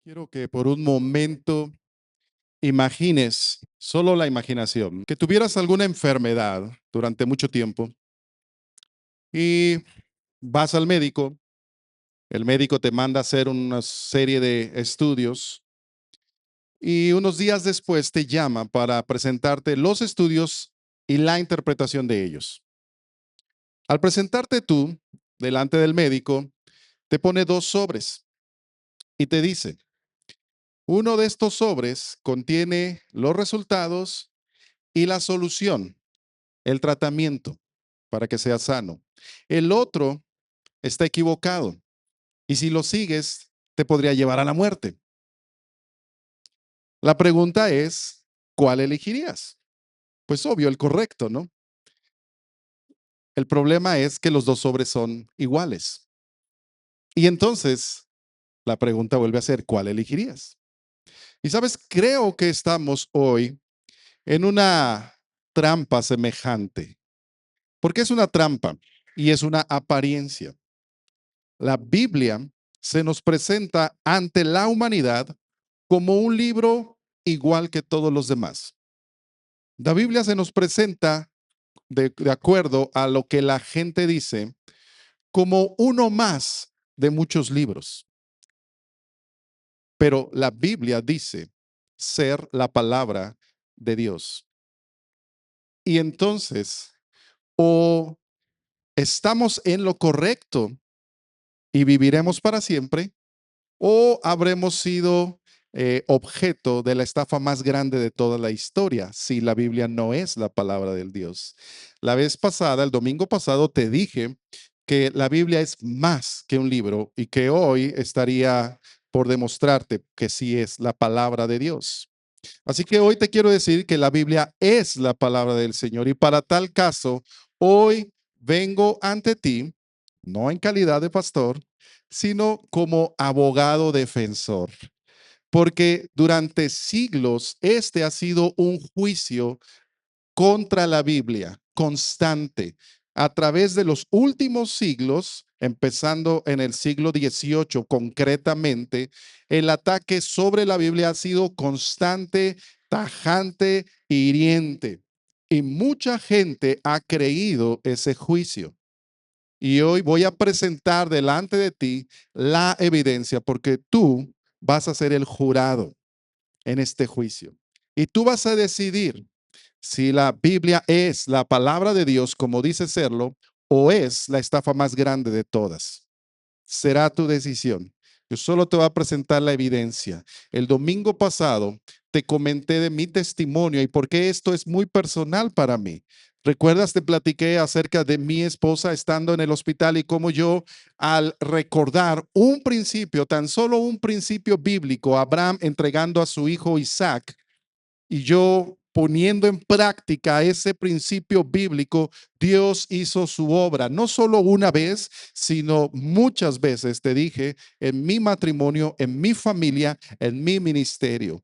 Quiero que por un momento imagines, solo la imaginación, que tuvieras alguna enfermedad durante mucho tiempo y vas al médico, el médico te manda a hacer una serie de estudios y unos días después te llama para presentarte los estudios y la interpretación de ellos. Al presentarte tú delante del médico, te pone dos sobres y te dice, uno de estos sobres contiene los resultados y la solución, el tratamiento para que sea sano. El otro está equivocado y si lo sigues te podría llevar a la muerte. La pregunta es, ¿cuál elegirías? Pues obvio, el correcto, ¿no? El problema es que los dos sobres son iguales. Y entonces la pregunta vuelve a ser, ¿cuál elegirías? Y sabes, creo que estamos hoy en una trampa semejante. ¿Por qué es una trampa? Y es una apariencia. La Biblia se nos presenta ante la humanidad como un libro igual que todos los demás. La Biblia se nos presenta, de acuerdo a lo que la gente dice, como uno más de muchos libros. Pero la Biblia dice ser la palabra de Dios. Y entonces, o estamos en lo correcto y viviremos para siempre, o habremos sido objeto de la estafa más grande de toda la historia, si la Biblia no es la palabra del Dios. La vez pasada, el domingo pasado, te dije que la Biblia es más que un libro y que hoy estaría por demostrarte que sí es la palabra de Dios. Así que hoy te quiero decir que la Biblia es la palabra del Señor y para tal caso, hoy vengo ante ti, no en calidad de pastor, sino como abogado defensor. Porque durante siglos este ha sido un juicio contra la Biblia, constante, a través de los últimos siglos, empezando en el siglo XVIII concretamente, el ataque sobre la Biblia ha sido constante, tajante e hiriente. Y mucha gente ha creído ese juicio. Y hoy voy a presentar delante de ti la evidencia porque tú vas a ser el jurado en este juicio. Y tú vas a decidir si la Biblia es la palabra de Dios como dice serlo o es la estafa más grande de todas. Será tu decisión. Yo solo te voy a presentar la evidencia. El domingo pasado te comenté de mi testimonio y por qué esto es muy personal para mí. ¿Recuerdas? Te platiqué acerca de mi esposa estando en el hospital y cómo yo, al recordar un principio, tan solo un principio bíblico, Abraham entregando a su hijo Isaac, y yo poniendo en práctica ese principio bíblico, Dios hizo su obra, no solo una vez, sino muchas veces, te dije, en mi matrimonio, en mi familia, en mi ministerio,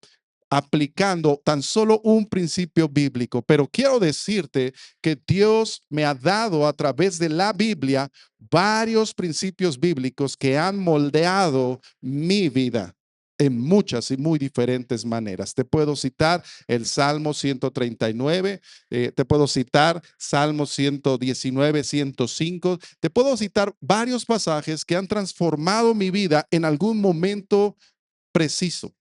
aplicando tan solo un principio bíblico. Pero quiero decirte que Dios me ha dado a través de la Biblia varios principios bíblicos que han moldeado mi vida en muchas y muy diferentes maneras. Te puedo citar el Salmo 139, te puedo citar Salmo 119, 105, te puedo citar varios pasajes que han transformado mi vida en algún momento preciso.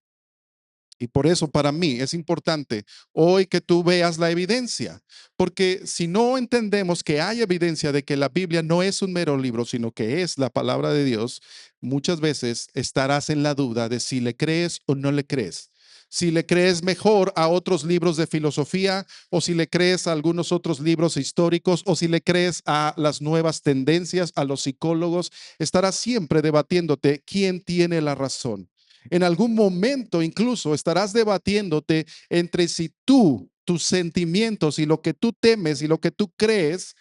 Y por eso para mí es importante hoy que tú veas la evidencia, porque si no entendemos que hay evidencia de que la Biblia no es un mero libro, sino que es la palabra de Dios, muchas veces estarás en la duda de si le crees o no le crees. Si le crees mejor a otros libros de filosofía o si le crees a algunos otros libros históricos o si le crees a las nuevas tendencias, a los psicólogos, estarás siempre debatiéndote quién tiene la razón. En algún momento incluso estarás debatiéndote entre si tú, tus sentimientos y lo que tú temes y lo que tú crees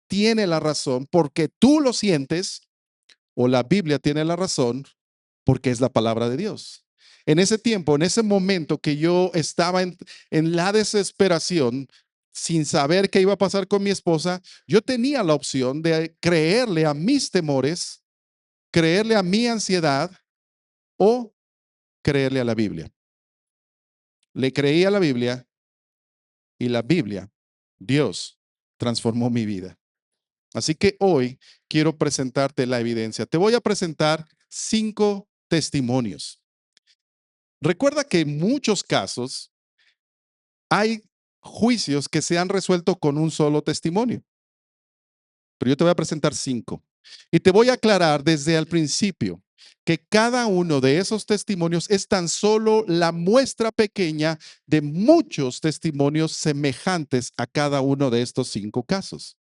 tiene la razón porque tú lo sientes o la Biblia tiene la razón porque es la palabra de Dios. En ese tiempo, en ese momento que yo estaba en la desesperación, sin saber qué iba a pasar con mi esposa, yo tenía la opción de creerle a mis temores, creerle a mi ansiedad o creerle a la Biblia. Le creí a la Biblia y la Biblia, Dios, transformó mi vida. Así que hoy quiero presentarte la evidencia. Te voy a presentar 5 testimonios. Recuerda que en muchos casos hay juicios que se han resuelto con un solo testimonio, pero yo te voy a presentar 5. Y te voy a aclarar desde el principio que cada uno de esos testimonios es tan solo la muestra pequeña de muchos testimonios semejantes a cada uno de estos 5 casos.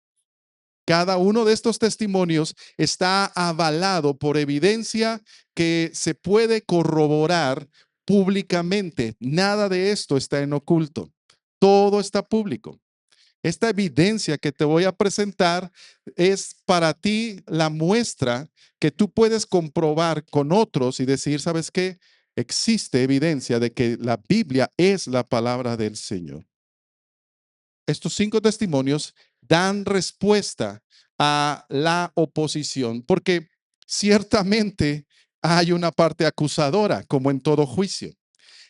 Cada uno de estos testimonios está avalado por evidencia que se puede corroborar públicamente. Nada de esto está en oculto. Todo está público. Esta evidencia que te voy a presentar es para ti la muestra que tú puedes comprobar con otros y decir, ¿sabes qué? Existe evidencia de que la Biblia es la palabra del Señor. Estos 5 testimonios dan respuesta a la oposición, porque ciertamente hay una parte acusadora, como en todo juicio.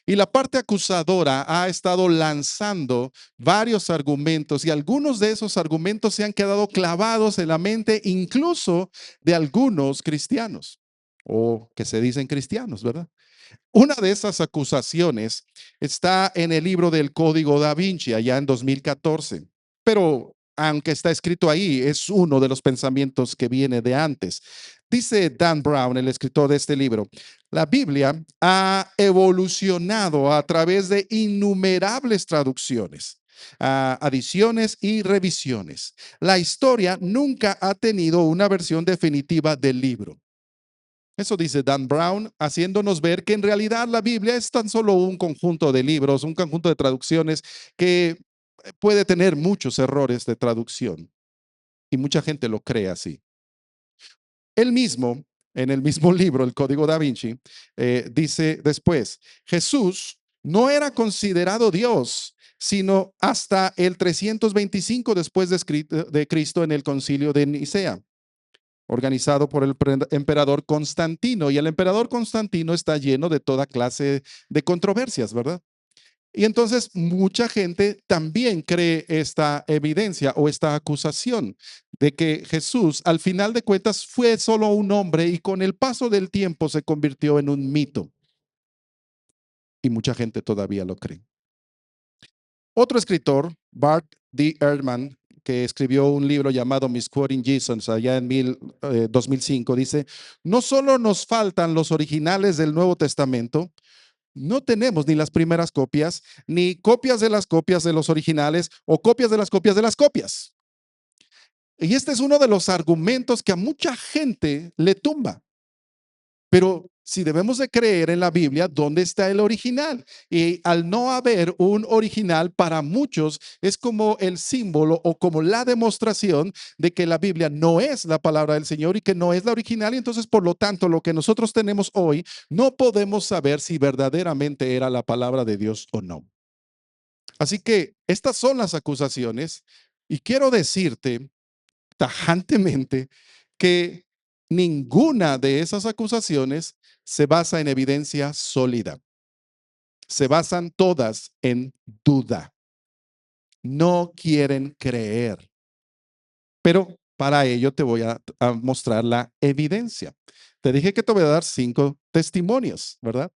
Y la parte acusadora ha estado lanzando varios argumentos y algunos de esos argumentos se han quedado clavados en la mente incluso de algunos cristianos o que se dicen cristianos, ¿verdad? Una de esas acusaciones está en el libro del Código Da Vinci, allá en 2014, pero aunque está escrito ahí, es uno de los pensamientos que viene de antes. Dice Dan Brown, el escritor de este libro, la Biblia ha evolucionado a través de innumerables traducciones, adiciones y revisiones. La historia nunca ha tenido una versión definitiva del libro. Eso dice Dan Brown, haciéndonos ver que en realidad la Biblia es tan solo un conjunto de libros, un conjunto de traducciones que puede tener muchos errores de traducción y mucha gente lo cree así. Él mismo, en el mismo libro, el Código Da Vinci, dice después, Jesús no era considerado Dios, sino hasta el 325 después de Cristo en el concilio de Nicea, organizado por el emperador Constantino. Y el emperador Constantino está lleno de toda clase de controversias, ¿verdad? Y entonces mucha gente también cree esta evidencia o esta acusación de que Jesús al final de cuentas fue solo un hombre y con el paso del tiempo se convirtió en un mito. Y mucha gente todavía lo cree. Otro escritor, Bart D. Ehrman, que escribió un libro llamado Misquoting Jesus allá en 2005, dice, no solo nos faltan los originales del Nuevo Testamento, no tenemos ni las primeras copias, ni copias de los originales o copias de las copias de las copias. Y este es uno de los argumentos que a mucha gente le tumba. Pero si debemos de creer en la Biblia, ¿dónde está el original? Y al no haber un original, para muchos es como el símbolo o como la demostración de que la Biblia no es la palabra del Señor y que no es la original. Y entonces, por lo tanto, lo que nosotros tenemos hoy, no podemos saber si verdaderamente era la palabra de Dios o no. Así que estas son las acusaciones y quiero decirte tajantemente que ninguna de esas acusaciones se basa en evidencia sólida. Se basan todas en duda. No quieren creer. Pero para ello te voy a mostrar la evidencia. Te dije que te voy a dar 5 testimonios, ¿verdad?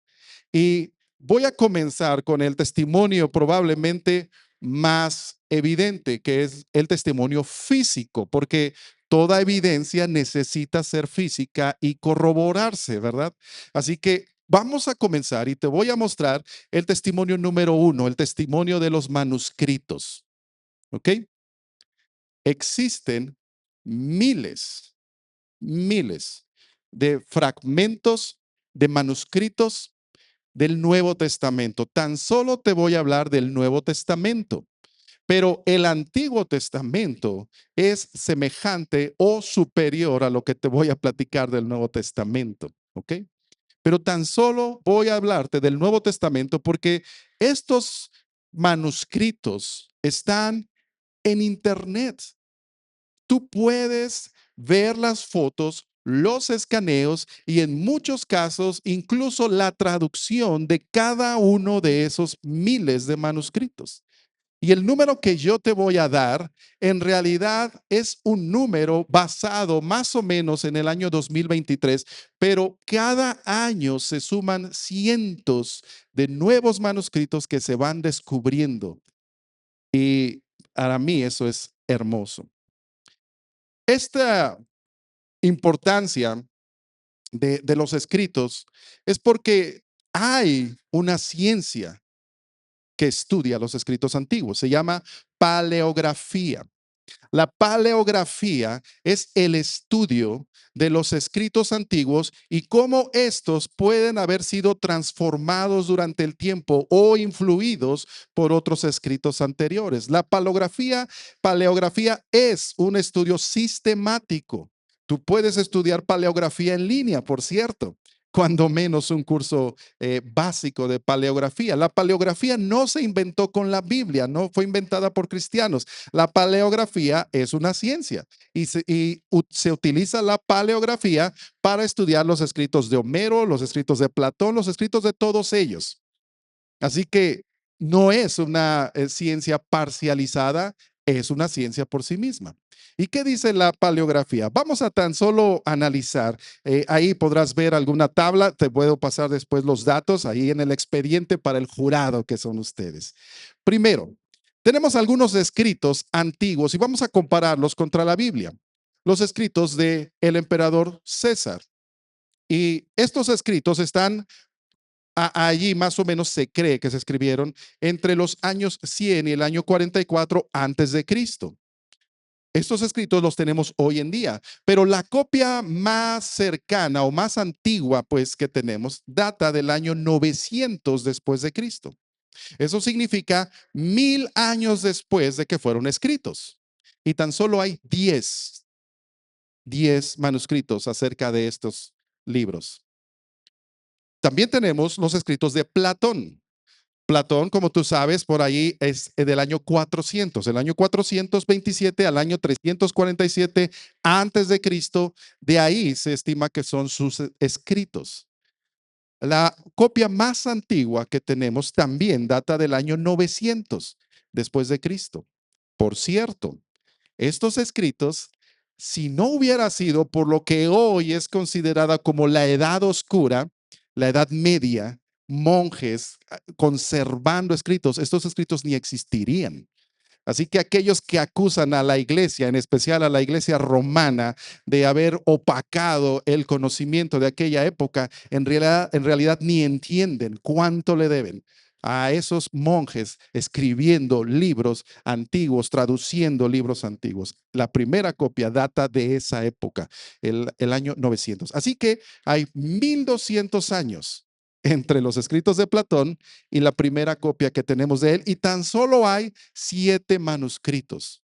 Y voy a comenzar con el testimonio probablemente más evidente, que es el testimonio físico, porque toda evidencia necesita ser física y corroborarse, ¿verdad? Así que vamos a comenzar y te voy a mostrar el testimonio número 1, el testimonio de los manuscritos, ¿ok? Existen miles, miles de fragmentos de manuscritos del Nuevo Testamento. Tan solo te voy a hablar del Nuevo Testamento, pero el Antiguo Testamento es semejante o superior a lo que te voy a platicar del Nuevo Testamento, ¿ok? Pero tan solo voy a hablarte del Nuevo Testamento porque estos manuscritos están en Internet. Tú puedes ver las fotos, los escaneos y en muchos casos incluso la traducción de cada uno de esos miles de manuscritos. Y el número que yo te voy a dar en realidad es un número basado más o menos en el año 2023, pero cada año se suman cientos de nuevos manuscritos que se van descubriendo. Y para mí eso es hermoso. Esta importancia de los escritos es porque hay una ciencia que estudia los escritos antiguos. Se llama paleografía. La paleografía es el estudio de los escritos antiguos y cómo estos pueden haber sido transformados durante el tiempo o influidos por otros escritos anteriores. La paleografía es un estudio sistemático. Tú puedes estudiar paleografía en línea, por cierto, cuando menos un curso básico de paleografía. La paleografía no se inventó con la Biblia, no fue inventada por cristianos. La paleografía es una ciencia y se utiliza la paleografía para estudiar los escritos de Homero, los escritos de Platón, los escritos de todos ellos. Así que no es una ciencia parcializada, es una ciencia por sí misma. ¿Y qué dice la paleografía? Vamos a tan solo analizar. Ahí podrás ver alguna tabla, te puedo pasar después los datos ahí en el expediente para el jurado que son ustedes. Primero, tenemos algunos escritos antiguos y vamos a compararlos contra la Biblia. Los escritos de el emperador César. Y estos escritos están allí más o menos se cree que se escribieron entre los años 100 y el año 44 antes de Cristo. Estos escritos los tenemos hoy en día, pero la copia más cercana o más antigua pues que tenemos data del año 900 después de Cristo. Eso significa 1000 años después de que fueron escritos. Y tan solo hay 10 manuscritos acerca de estos libros. También tenemos los escritos de Platón. Platón, como tú sabes, por ahí es del año 400, el año 427 al año 347 antes de Cristo. De ahí se estima que son sus escritos. La copia más antigua que tenemos también data del año 900 después de Cristo. Por cierto, estos escritos, si no hubiera sido por lo que hoy es considerada como la Edad Oscura, la Edad Media, monjes conservando escritos, estos escritos ni existirían. Así que aquellos que acusan a la iglesia, en especial a la iglesia romana, de haber opacado el conocimiento de aquella época, en realidad ni entienden cuánto le deben a esos monjes escribiendo libros antiguos, traduciendo libros antiguos. La primera copia data de esa época, el año 900. Así que hay 1200 años entre los escritos de Platón y la primera copia que tenemos de él, y tan solo hay 7 manuscritos.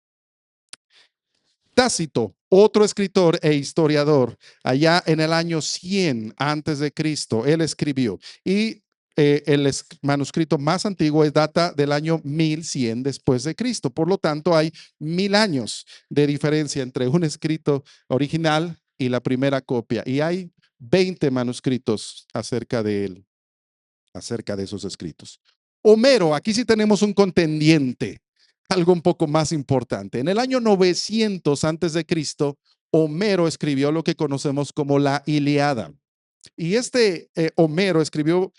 Tácito, otro escritor e historiador, allá en el año 100 antes de Cristo, él escribió y el manuscrito más antiguo es data del año 1100 después de Cristo. Por lo tanto, hay 1000 años de diferencia entre un escrito original y la primera copia. Y hay 20 manuscritos acerca de esos escritos. Homero, aquí sí tenemos un contendiente, algo un poco más importante. En el año 900 antes de Cristo, Homero escribió lo que conocemos como la Ilíada. Y este Homero escribió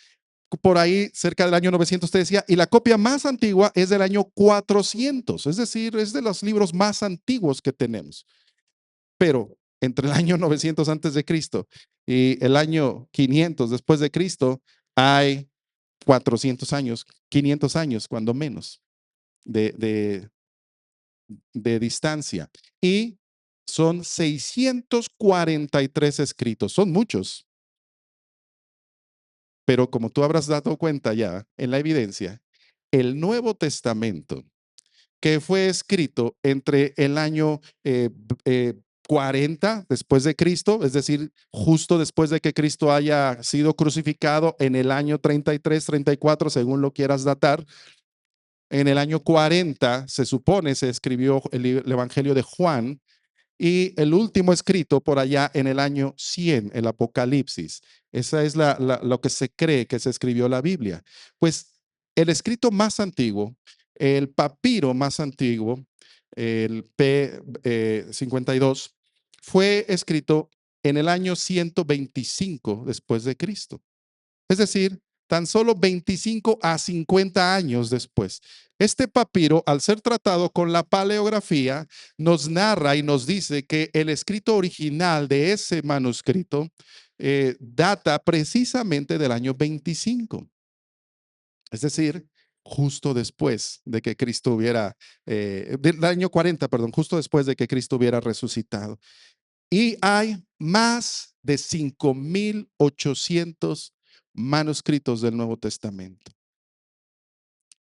por ahí cerca del año 900, te decía, y la copia más antigua es del año 400, es decir, es de los libros más antiguos que tenemos. Pero entre el año 900 antes de Cristo y el año 500 después de Cristo hay 400 años, 500 años, cuando menos, de, de, de distancia. Y son 643 escritos, son muchos, pero como tú habrás dado cuenta ya en la evidencia, el Nuevo Testamento, que fue escrito entre el año 40 después de Cristo, es decir, justo después de que Cristo haya sido crucificado en el año 33, 34, según lo quieras datar. En el año 40 se supone se escribió el Evangelio de Juan y el último escrito por allá en el año 100, el Apocalipsis. Esa es lo que se cree que se escribió la Biblia. Pues el escrito más antiguo, el papiro más antiguo, el P52, fue escrito en el año 125 después de Cristo. Es decir, tan solo 25 a 50 años después. Este papiro, al ser tratado con la paleografía, nos narra y nos dice que el escrito original de ese manuscrito data precisamente del año 25. Es decir, justo después de que Cristo hubiera, del año 40, perdón, justo después de que Cristo hubiera resucitado. Y hay más de 5.800 manuscritos del Nuevo Testamento.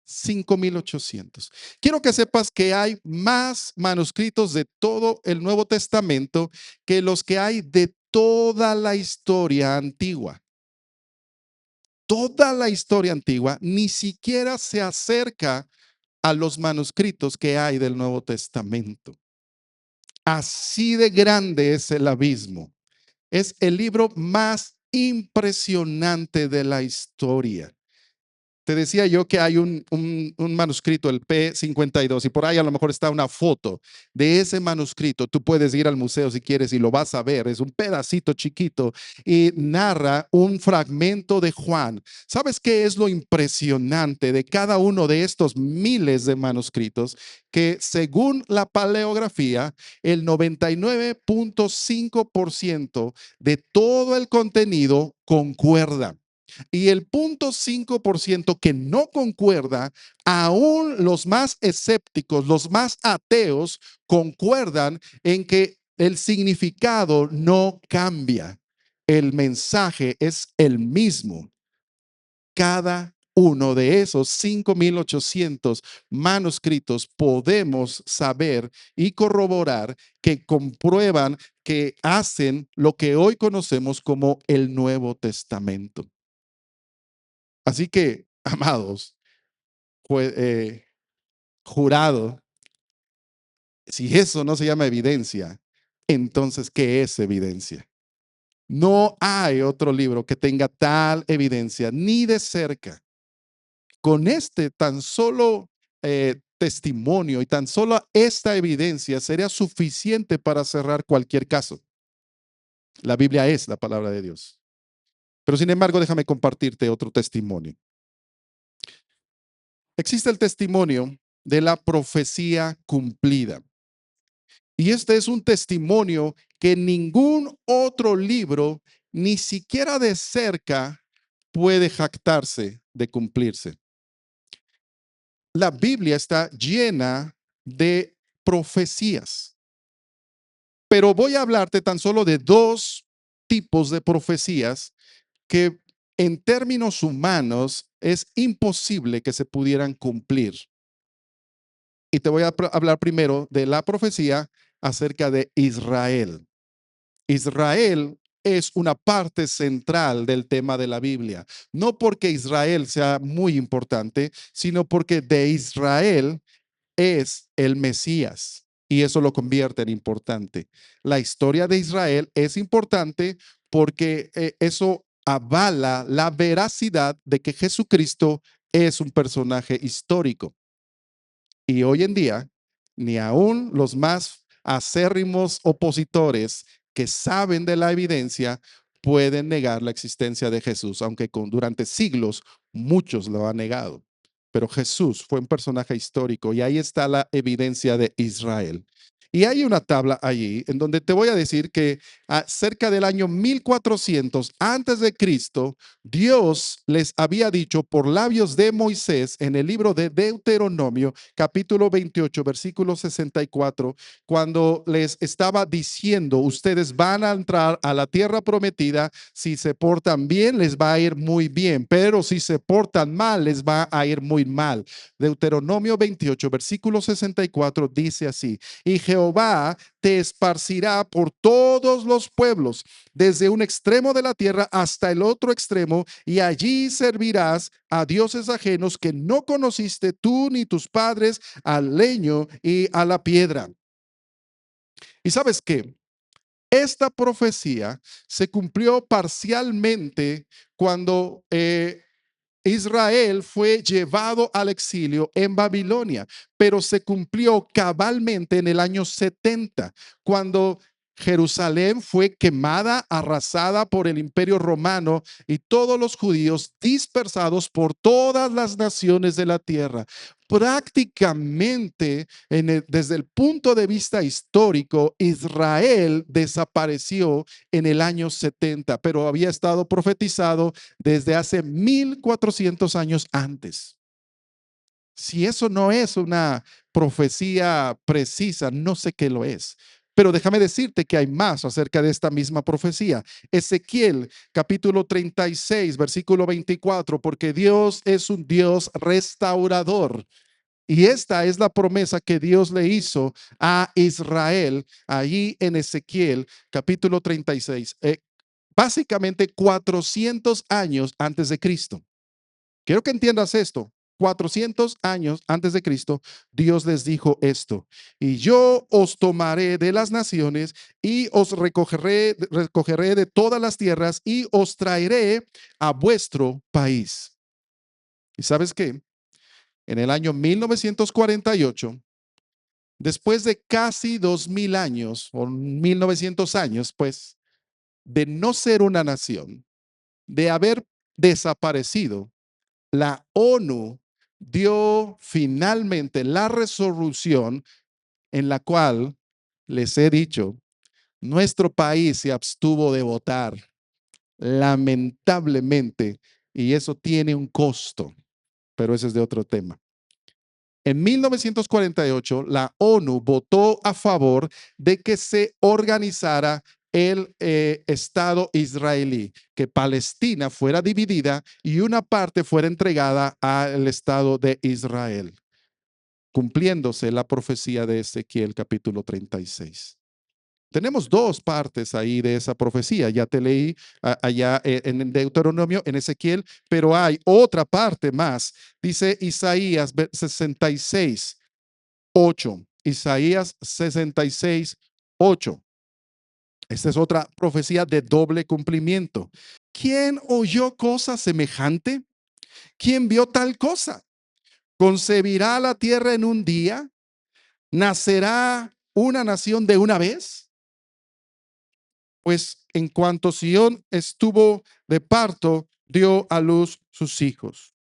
5.800. Quiero que sepas que hay más manuscritos de todo el Nuevo Testamento que los que hay de toda la historia antigua. Toda la historia antigua ni siquiera se acerca a los manuscritos que hay del Nuevo Testamento. Así de grande es el abismo. Es el libro más impresionante de la historia. Te decía yo que hay un manuscrito, el P52, y por ahí a lo mejor está una foto de ese manuscrito. Tú puedes ir al museo si quieres y lo vas a ver. Es un pedacito chiquito y narra un fragmento de Juan. ¿Sabes qué es lo impresionante de cada uno de estos miles de manuscritos? Que según la paleografía, el 99.5% de todo el contenido concuerda. Y el 0.5% que no concuerda, aún los más escépticos, los más ateos, concuerdan en que el significado no cambia. El mensaje es el mismo. Cada uno de esos 5.800 manuscritos podemos saber y corroborar que comprueban que hacen lo que hoy conocemos como el Nuevo Testamento. Así que, amados, pues, jurado, si eso no se llama evidencia, entonces, ¿qué es evidencia? No hay otro libro que tenga tal evidencia, ni de cerca. Con este tan solo testimonio y tan solo esta evidencia sería suficiente para cerrar cualquier caso. La Biblia es la palabra de Dios. Pero sin embargo, déjame compartirte otro testimonio. Existe el testimonio de la profecía cumplida. Y este es un testimonio que ningún otro libro, ni siquiera de cerca, puede jactarse de cumplirse. La Biblia está llena de profecías, pero voy a hablarte tan solo de dos tipos de profecías que en términos humanos es imposible que se pudieran cumplir. Y te voy a hablar primero de la profecía acerca de Israel. Israel es una parte central del tema de la Biblia, no porque Israel sea muy importante, sino porque de Israel es el Mesías y eso lo convierte en importante. La historia de Israel es importante porque eso avala la veracidad de que Jesucristo es un personaje histórico. Y hoy en día, ni aún los más acérrimos opositores que saben de la evidencia pueden negar la existencia de Jesús, aunque durante siglos muchos lo han negado. Pero Jesús fue un personaje histórico y ahí está la evidencia de Israel. Y hay una tabla allí en donde te voy a decir que cerca del año 1400 antes de Cristo, Dios les había dicho por labios de Moisés en el libro de Deuteronomio, capítulo 28, versículo 64, cuando les estaba diciendo, ustedes van a entrar a la tierra prometida, si se portan bien les va a ir muy bien, pero si se portan mal les va a ir muy mal. Deuteronomio 28, versículo 64 dice así: y Jehová te esparcirá por todos los pueblos, desde un extremo de la tierra hasta el otro extremo, y allí servirás a dioses ajenos que no conociste tú ni tus padres, al leño y a la piedra. ¿Y sabes qué? Esta profecía se cumplió parcialmente cuando Israel fue llevado al exilio en Babilonia, pero se cumplió cabalmente en el año 70, cuando Jerusalén fue quemada, arrasada por el Imperio Romano y todos los judíos dispersados por todas las naciones de la tierra. Prácticamente, desde el punto de vista histórico, Israel desapareció en el año 70, pero había estado profetizado desde hace 1400 años antes. Si eso no es una profecía precisa, no sé qué lo es. Pero déjame decirte que hay más acerca de esta misma profecía. Ezequiel capítulo 36, versículo 24, porque Dios es un Dios restaurador. Y esta es la promesa que Dios le hizo a Israel allí en Ezequiel capítulo 36. Básicamente 400 años antes de Cristo. Quiero que entiendas esto. 400 años antes de Cristo, Dios les dijo esto: y yo os tomaré de las naciones y os recogeré de todas las tierras y os traeré a vuestro país. ¿Y sabes qué? En el año 1948, después de casi 2000 años o 1900 años, pues, de no ser una nación, de haber desaparecido, la ONU dio finalmente la resolución en la cual les he dicho, nuestro país se abstuvo de votar, lamentablemente, y eso tiene un costo, pero ese es de otro tema. En 1948, la ONU votó a favor de que se organizara el Estado israelí, que Palestina fuera dividida y una parte fuera entregada al Estado de Israel, cumpliéndose la profecía de Ezequiel capítulo 36. Tenemos dos partes ahí de esa profecía. Ya te leí allá en Deuteronomio, en Ezequiel, pero hay otra parte más. Dice Isaías 66, 8. Isaías 66, 8. Esta es otra profecía de doble cumplimiento. ¿Quién oyó cosa semejante? ¿Quién vio tal cosa? ¿Concebirá la tierra en un día? ¿Nacerá una nación de una vez? Pues en cuanto Sión estuvo de parto, dio a luz sus hijos.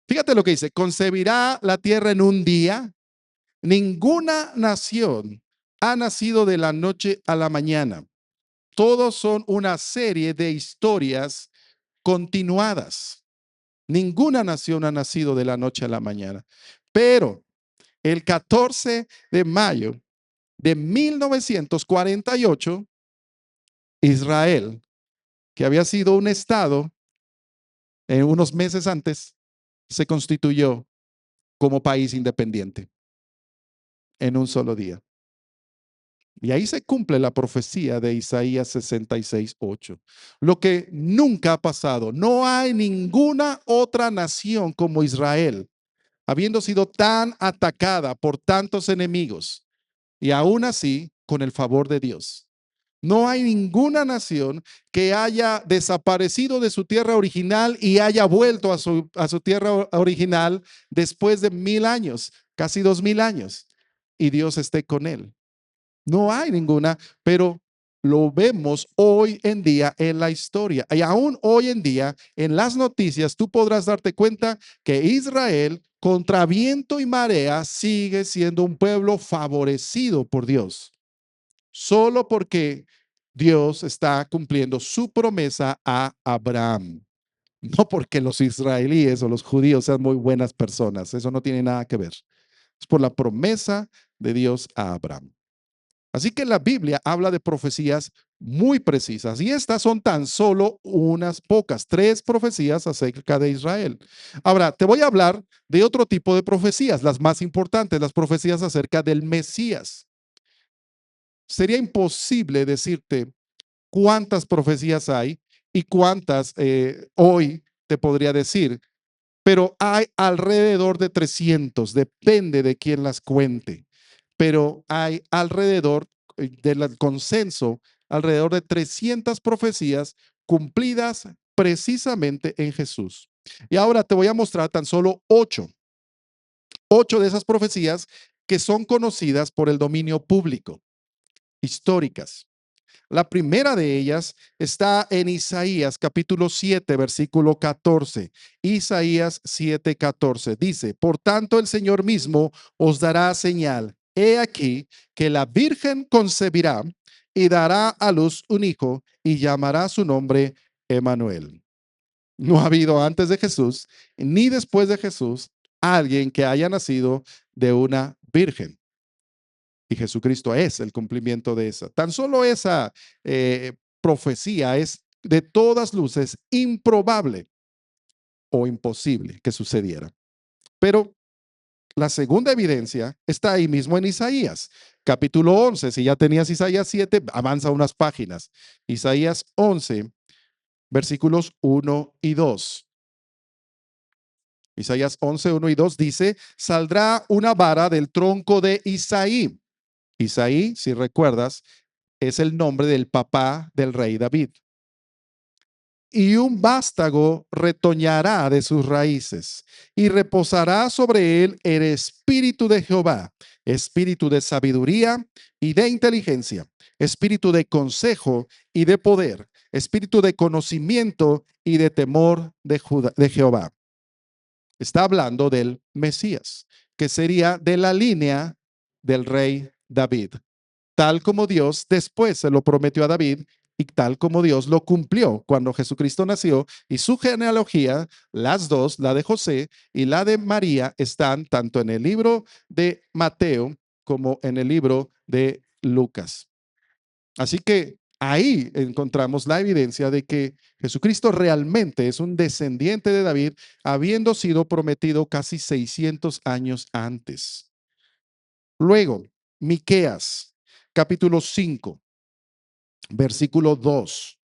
Fíjate lo que dice: concebirá la tierra en un día. Ninguna nación ha nacido de la noche a la mañana. Todos son una serie de historias continuadas. Ninguna nación ha nacido de la noche a la mañana. Pero el 14 de mayo de 1948, Israel, que había sido un estado unos meses antes, se constituyó como país independiente en un solo día. Y ahí se cumple la profecía de Isaías 66, 8. Lo que nunca ha pasado. No hay ninguna otra nación como Israel, habiendo sido tan atacada por tantos enemigos y aún así con el favor de Dios. No hay ninguna nación que haya desaparecido de su tierra original y haya vuelto a su tierra original después de 1000 años, casi 2000 años, y Dios esté con él. No hay ninguna, pero lo vemos hoy en día en la historia. Y aún hoy en día en las noticias tú podrás darte cuenta que Israel, contra viento y marea, sigue siendo un pueblo favorecido por Dios. Solo porque Dios está cumpliendo su promesa a Abraham. No porque los israelíes o los judíos sean muy buenas personas. Eso no tiene nada que ver. Es por la promesa de Dios a Abraham. Así que la Biblia habla de profecías muy precisas y estas son tan solo unas pocas, 3 profecías acerca de Israel. Ahora, te voy a hablar de otro tipo de profecías, las más importantes, las profecías acerca del Mesías. Sería imposible decirte cuántas profecías hay y cuántas hoy te podría decir, pero hay alrededor de 300, depende de quién las cuente. pero hay alrededor del consenso, alrededor de 300 profecías cumplidas precisamente en Jesús. Y ahora te voy a mostrar tan solo ocho de esas profecías que son conocidas por el dominio público, históricas. La primera de ellas está en Isaías capítulo 7, versículo 14. Isaías 7, 14 dice, por tanto el Señor mismo os dará señal. He aquí que la Virgen concebirá y dará a luz un hijo y llamará su nombre Emanuel. No ha habido antes de Jesús ni después de Jesús alguien que haya nacido de una virgen. Y Jesucristo es el cumplimiento de esa. Tan solo esa profecía es de todas luces improbable o imposible que sucediera. Pero la segunda evidencia está ahí mismo en Isaías, capítulo 11. Si ya tenías Isaías 7, avanza unas páginas. Isaías 11, versículos 1 y 2. Isaías 11, 1 y 2 dice, saldrá una vara del tronco de Isaí. Isaí, si recuerdas, es el nombre del papá del rey David. Y un vástago retoñará de sus raíces y reposará sobre él el espíritu de Jehová, espíritu de sabiduría y de inteligencia, espíritu de consejo y de poder, espíritu de conocimiento y de temor de Jehová. Está hablando del Mesías, que sería de la línea del rey David, tal como Dios después se lo prometió a David y tal como Dios lo cumplió cuando Jesucristo nació, y su genealogía, las dos, la de José y la de María, están tanto en el libro de Mateo como en el libro de Lucas. Así que ahí encontramos la evidencia de que Jesucristo realmente es un descendiente de David, habiendo sido prometido casi 600 años antes. Luego, Miqueas, capítulo 5, versículo 2.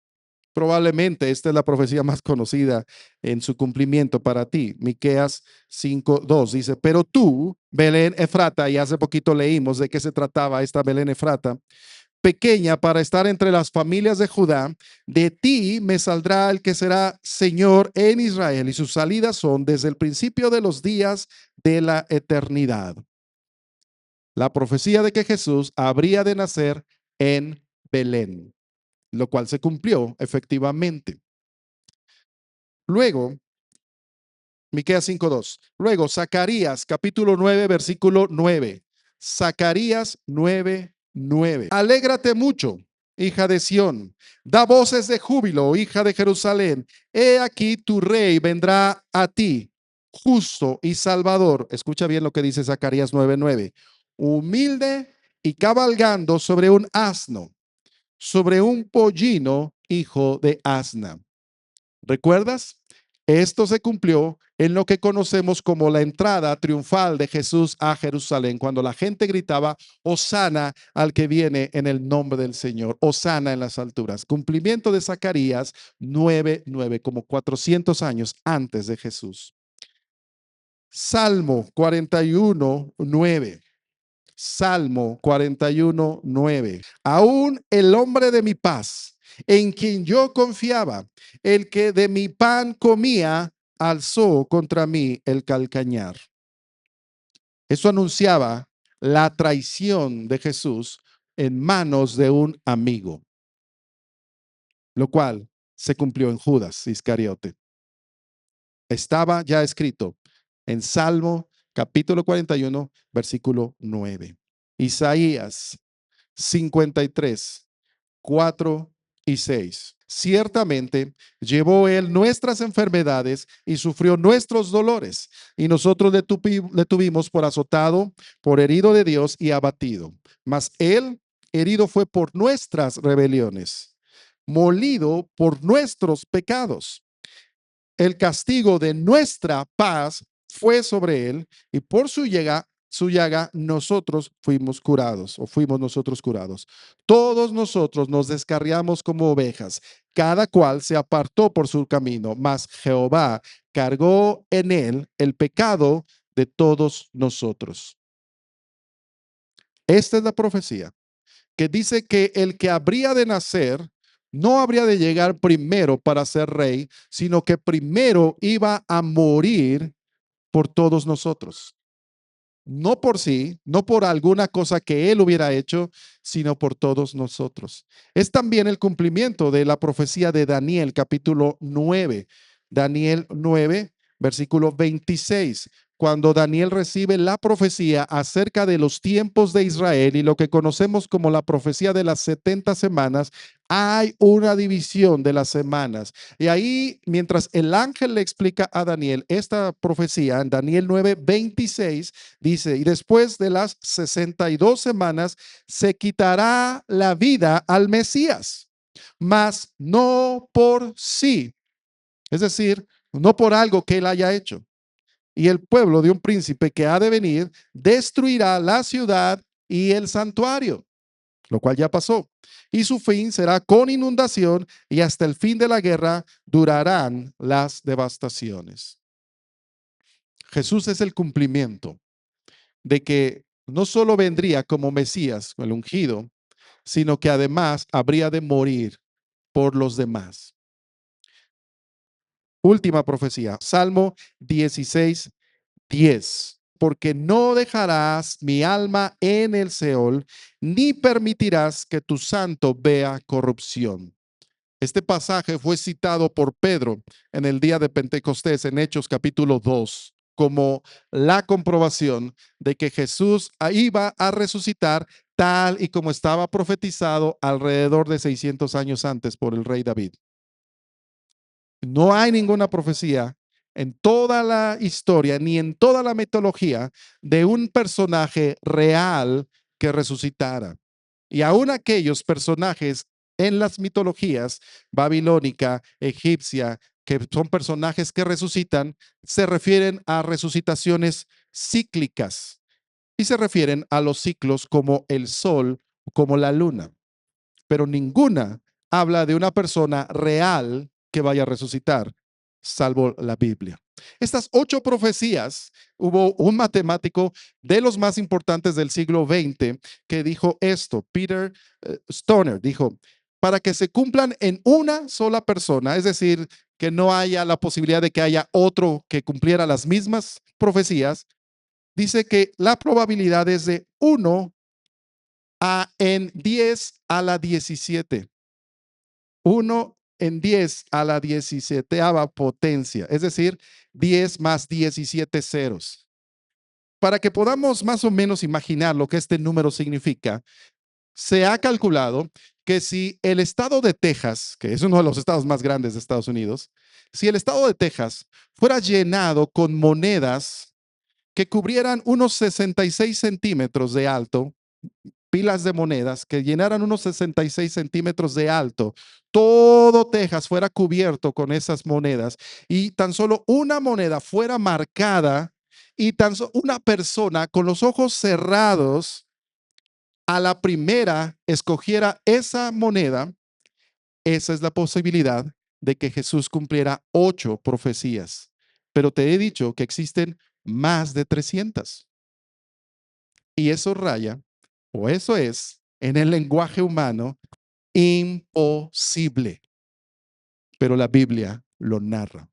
Probablemente esta es la profecía más conocida en su cumplimiento para ti. Miqueas 5:2 dice, pero tú, Belén Efrata, y hace poquito leímos de qué se trataba esta Belén Efrata, pequeña para estar entre las familias de Judá, de ti me saldrá el que será Señor en Israel, y sus salidas son desde el principio de los días de la eternidad. La profecía de que Jesús habría de nacer en Belén, lo cual se cumplió efectivamente. Luego, Miqueas 5:2. Luego, Zacarías capítulo 9, versículo 9. Zacarías 9:9. Alégrate mucho, hija de Sión. Da voces de júbilo, hija de Jerusalén. He aquí tu rey vendrá a ti, justo y salvador. Escucha bien lo que dice Zacarías 9:9. Humilde y cabalgando sobre un asno, sobre un pollino, hijo de asna. ¿Recuerdas? Esto se cumplió en lo que conocemos como la entrada triunfal de Jesús a Jerusalén, cuando la gente gritaba, Hosana al que viene en el nombre del Señor, Hosana en las alturas. Cumplimiento de Zacarías 9:9, como 400 años antes de Jesús. Salmo 41:9. Salmo 41:9. Aún el hombre de mi paz, en quien yo confiaba, el que de mi pan comía, alzó contra mí el calcañar. Eso anunciaba la traición de Jesús en manos de un amigo, lo cual se cumplió en Judas Iscariote. Estaba ya escrito en Salmo capítulo 41, versículo 9. Isaías 53, 4 y 6. Ciertamente llevó él nuestras enfermedades y sufrió nuestros dolores, y nosotros le tuvimos por azotado, por herido de Dios y abatido. Mas él herido fue por nuestras rebeliones, molido por nuestros pecados. El castigo de nuestra paz fue sobre él, y por su llaga nosotros fuimos curados, o fuimos nosotros curados. Todos nosotros nos descarriamos como ovejas, cada cual se apartó por su camino, mas Jehová cargó en él el pecado de todos nosotros. Esta es la profecía que dice que el que habría de nacer no habría de llegar primero para ser rey, sino que primero iba a morir por todos nosotros. No por sí, no por alguna cosa que él hubiera hecho, sino por todos nosotros. Es también el cumplimiento de la profecía de Daniel, capítulo 9. Daniel 9, versículo 26. Cuando Daniel recibe la profecía acerca de los tiempos de Israel y lo que conocemos como la profecía de las 70 semanas, hay una división de las semanas. Y ahí, mientras el ángel le explica a Daniel esta profecía, en Daniel 9, 26, dice, y después de las 62 semanas se quitará la vida al Mesías, mas no por sí, es decir, no por algo que él haya hecho. Y el pueblo de un príncipe que ha de venir destruirá la ciudad y el santuario, lo cual ya pasó. Y su fin será con inundación y hasta el fin de la guerra durarán las devastaciones. Jesús es el cumplimiento de que no solo vendría como Mesías, el ungido, sino que además habría de morir por los demás. Última profecía, Salmo 16:10. Porque no dejarás mi alma en el Seol, ni permitirás que tu santo vea corrupción. Este pasaje fue citado por Pedro en el día de Pentecostés en Hechos capítulo 2 como la comprobación de que Jesús iba a resucitar tal y como estaba profetizado alrededor de 600 años antes por el rey David. No hay ninguna profecía en toda la historia ni en toda la mitología de un personaje real que resucitara. Y aún aquellos personajes en las mitologías babilónica, egipcia, que son personajes que resucitan, se refieren a resucitaciones cíclicas y se refieren a los ciclos como el sol, como la luna, pero ninguna habla de una persona real que vaya a resucitar, salvo la Biblia. Estas 8 profecías, hubo un matemático de los más importantes del siglo XX que dijo esto, Peter Stoner, dijo, para que se cumplan en una sola persona, es decir, que no haya la posibilidad de que haya otro que cumpliera las mismas profecías, dice que la probabilidad es de 1 en 10 a la 17. 1 en 10 a la 17 potencia, es decir, 10 más 17 ceros. Para que podamos más o menos imaginar lo que este número significa, se ha calculado que si el estado de Texas, que es uno de los estados más grandes de Estados Unidos, si el estado de Texas fuera llenado con monedas que cubrieran unos 66 centímetros de alto, pilas de monedas que llenaran unos 66 centímetros de alto, todo Texas fuera cubierto con esas monedas y tan solo una moneda fuera marcada y tan solo una persona con los ojos cerrados a la primera escogiera esa moneda, esa es la posibilidad de que Jesús cumpliera 8 profecías. Pero te he dicho que existen más de 300. Y eso raya, o eso es, en el lenguaje humano, imposible. Pero la Biblia lo narra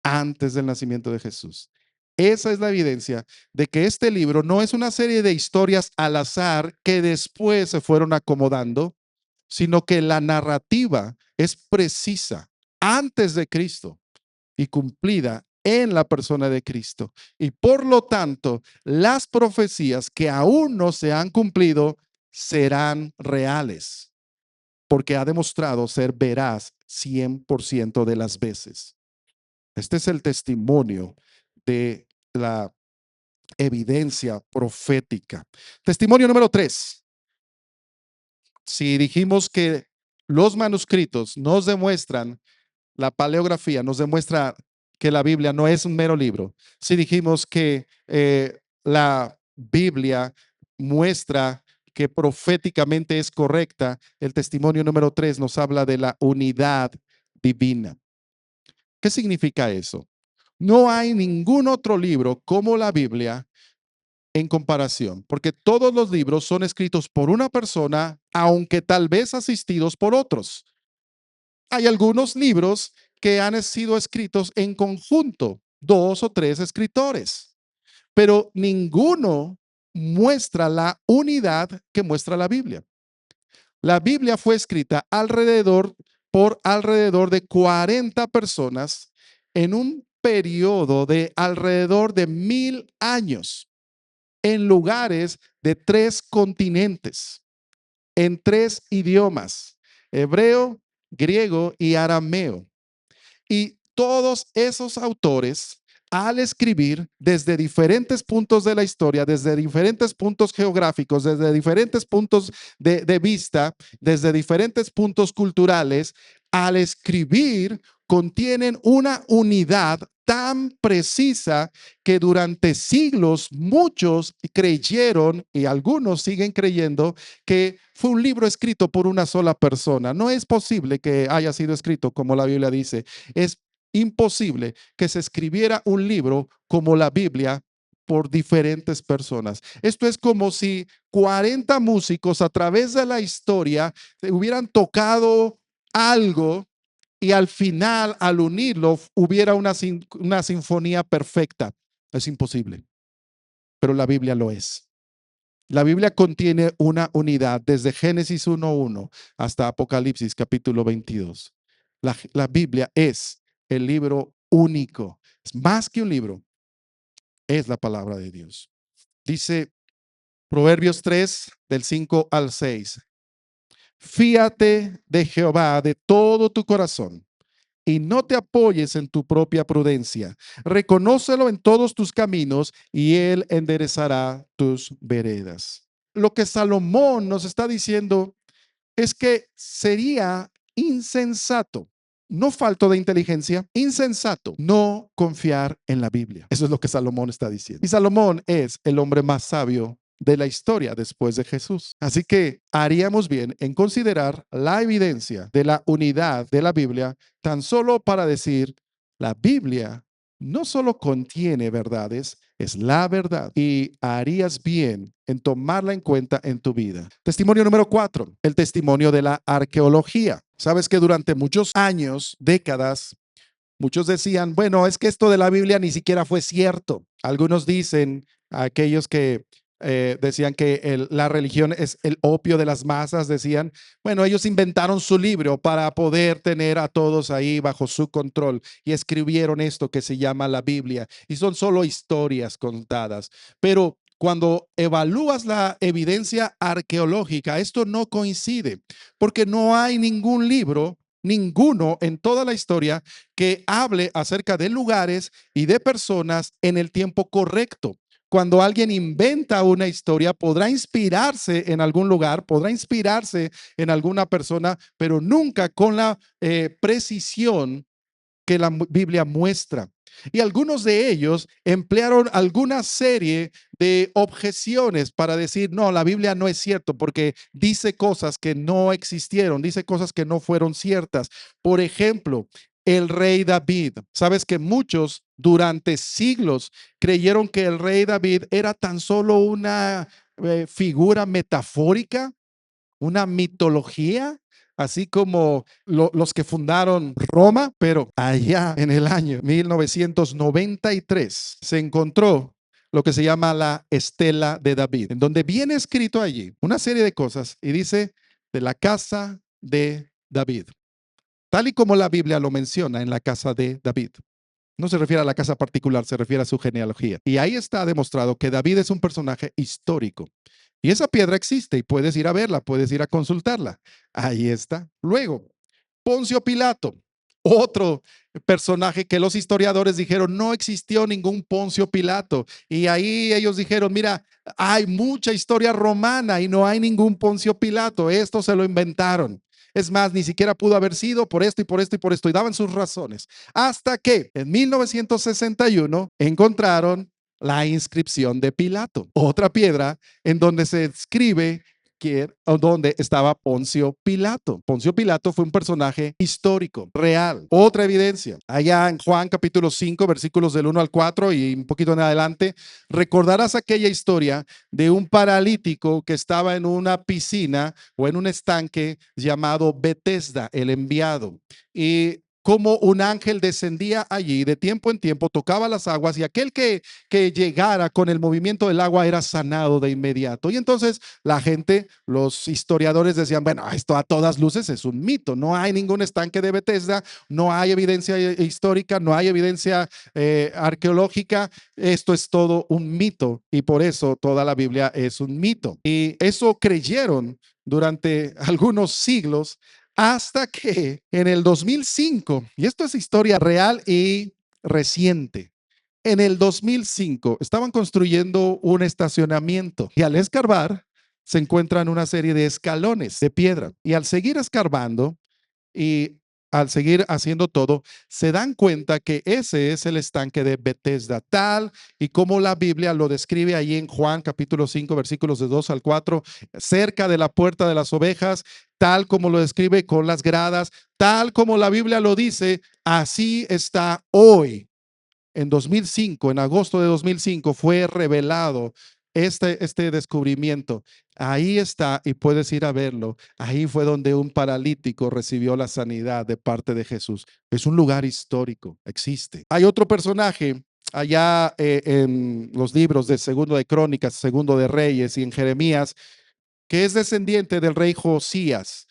antes del nacimiento de Jesús. Esa es la evidencia de que este libro no es una serie de historias al azar que después se fueron acomodando, sino que la narrativa es precisa antes de Cristo y cumplida en la persona de Cristo. Y por lo tanto, las profecías que aún no se han cumplido serán reales, porque ha demostrado ser veraz 100% de las veces. Este es el testimonio de la evidencia profética. Testimonio número 3. Si dijimos que los manuscritos nos demuestran, la paleografía nos demuestra que la Biblia no es un mero libro. Si dijimos que la Biblia muestra que proféticamente es correcta, el testimonio número 3 nos habla de la unidad divina. ¿Qué significa eso? No hay ningún otro libro como la Biblia en comparación, porque todos los libros son escritos por una persona, aunque tal vez asistidos por otros. Hay algunos libros que han sido escritos en conjunto, dos o tres escritores, pero ninguno muestra la unidad que muestra la Biblia. La Biblia fue escrita por alrededor de 40 personas en un periodo de alrededor de 1000 años, en lugares de 3 continentes, en 3 idiomas: hebreo, griego y arameo. Y todos esos autores, al escribir desde diferentes puntos de la historia, desde diferentes puntos geográficos, desde diferentes puntos de vista, desde diferentes puntos culturales, al escribir contienen una unidad tan precisa que durante siglos muchos creyeron, y algunos siguen creyendo, que fue un libro escrito por una sola persona. No es posible que haya sido escrito como la Biblia dice. Es imposible que se escribiera un libro como la Biblia por diferentes personas. Esto es como si 40 músicos a través de la historia hubieran tocado algo y al final, al unirlo, hubiera una sinfonía perfecta. Es imposible, pero la Biblia lo es. La Biblia contiene una unidad desde Génesis 1:1 hasta Apocalipsis capítulo 22. La Biblia es el libro único. Es más que un libro, es la palabra de Dios. Dice Proverbios 3, del 5 al 6. Fíate de Jehová de todo tu corazón y no te apoyes en tu propia prudencia. Reconócelo en todos tus caminos y él enderezará tus veredas. Lo que Salomón nos está diciendo es que sería insensato, no falto de inteligencia, insensato no confiar en la Biblia. Eso es lo que Salomón está diciendo. Y Salomón es el hombre más sabio de la historia después de Jesús. Así que haríamos bien en considerar la evidencia de la unidad de la Biblia tan solo para decir: la Biblia no solo contiene verdades, es la verdad, y harías bien en tomarla en cuenta en tu vida. Testimonio número 4, el testimonio de la arqueología. Sabes que durante muchos años, décadas, muchos decían, bueno, es que esto de la Biblia ni siquiera fue cierto. Algunos dicen, aquellos que decían que la religión es el opio de las masas, decían, bueno, ellos inventaron su libro para poder tener a todos ahí bajo su control y escribieron esto que se llama la Biblia y son solo historias contadas. Pero cuando evalúas la evidencia arqueológica, esto no coincide porque no hay ningún libro, ninguno en toda la historia que hable acerca de lugares y de personas en el tiempo correcto. Cuando alguien inventa una historia, podrá inspirarse en algún lugar, podrá inspirarse en alguna persona, pero nunca con la precisión que la Biblia muestra. Y algunos de ellos emplearon alguna serie de objeciones para decir, no, la Biblia no es cierto porque dice cosas que no existieron, dice cosas que no fueron ciertas. Por ejemplo, el rey David. Sabes que muchos durante siglos creyeron que el rey David era tan solo una figura metafórica, una mitología, así como los que fundaron Roma, pero allá en el año 1993 se encontró lo que se llama la Estela de David, en donde viene escrito allí una serie de cosas y dice de la casa de David, tal y como la Biblia lo menciona en la casa de David. No se refiere a la casa particular, se refiere a su genealogía. Y ahí está demostrado que David es un personaje histórico. Y esa piedra existe y puedes ir a verla, puedes ir a consultarla. Ahí está. Luego, Poncio Pilato, otro personaje que los historiadores dijeron no existió ningún Poncio Pilato. Y ahí ellos dijeron, mira, hay mucha historia romana y no hay ningún Poncio Pilato. Esto se lo inventaron. Es más, ni siquiera pudo haber sido por esto y por esto y por esto. Y daban sus razones. Hasta que en 1961 encontraron la inscripción de Pilato, otra piedra en donde se escribe o donde estaba Poncio Pilato. Poncio Pilato fue un personaje histórico, real. Otra evidencia, allá en Juan capítulo 5, versículos del 1 al 4 y un poquito en adelante, recordarás aquella historia de un paralítico que estaba en una piscina o en un estanque llamado Betesda, el enviado. Y como un ángel descendía allí de tiempo en tiempo, tocaba las aguas y aquel que llegara con el movimiento del agua era sanado de inmediato. Y entonces la gente, los historiadores decían, bueno, esto a todas luces es un mito, no hay ningún estanque de Bethesda, no hay evidencia histórica, no hay evidencia arqueológica, esto es todo un mito y por eso toda la Biblia es un mito. Y eso creyeron durante algunos siglos hasta que en el 2005, y esto es historia real y reciente, en el 2005 estaban construyendo un estacionamiento y al escarbar se encuentran una serie de escalones de piedra y al seguir escarbando y al seguir haciendo todo, se dan cuenta que ese es el estanque de Betesda, tal y como la Biblia lo describe ahí en Juan capítulo 5, versículos de 2 al 4, cerca de la puerta de las ovejas, tal como lo describe con las gradas, tal como la Biblia lo dice, así está hoy. En 2005, en agosto de 2005, fue revelado este descubrimiento. Ahí está y puedes ir a verlo. Ahí fue donde un paralítico recibió la sanidad de parte de Jesús. Es un lugar histórico, existe. Hay otro personaje allá en los libros de Segundo de Crónicas, Segundo de Reyes y en Jeremías, que es descendiente del rey Josías.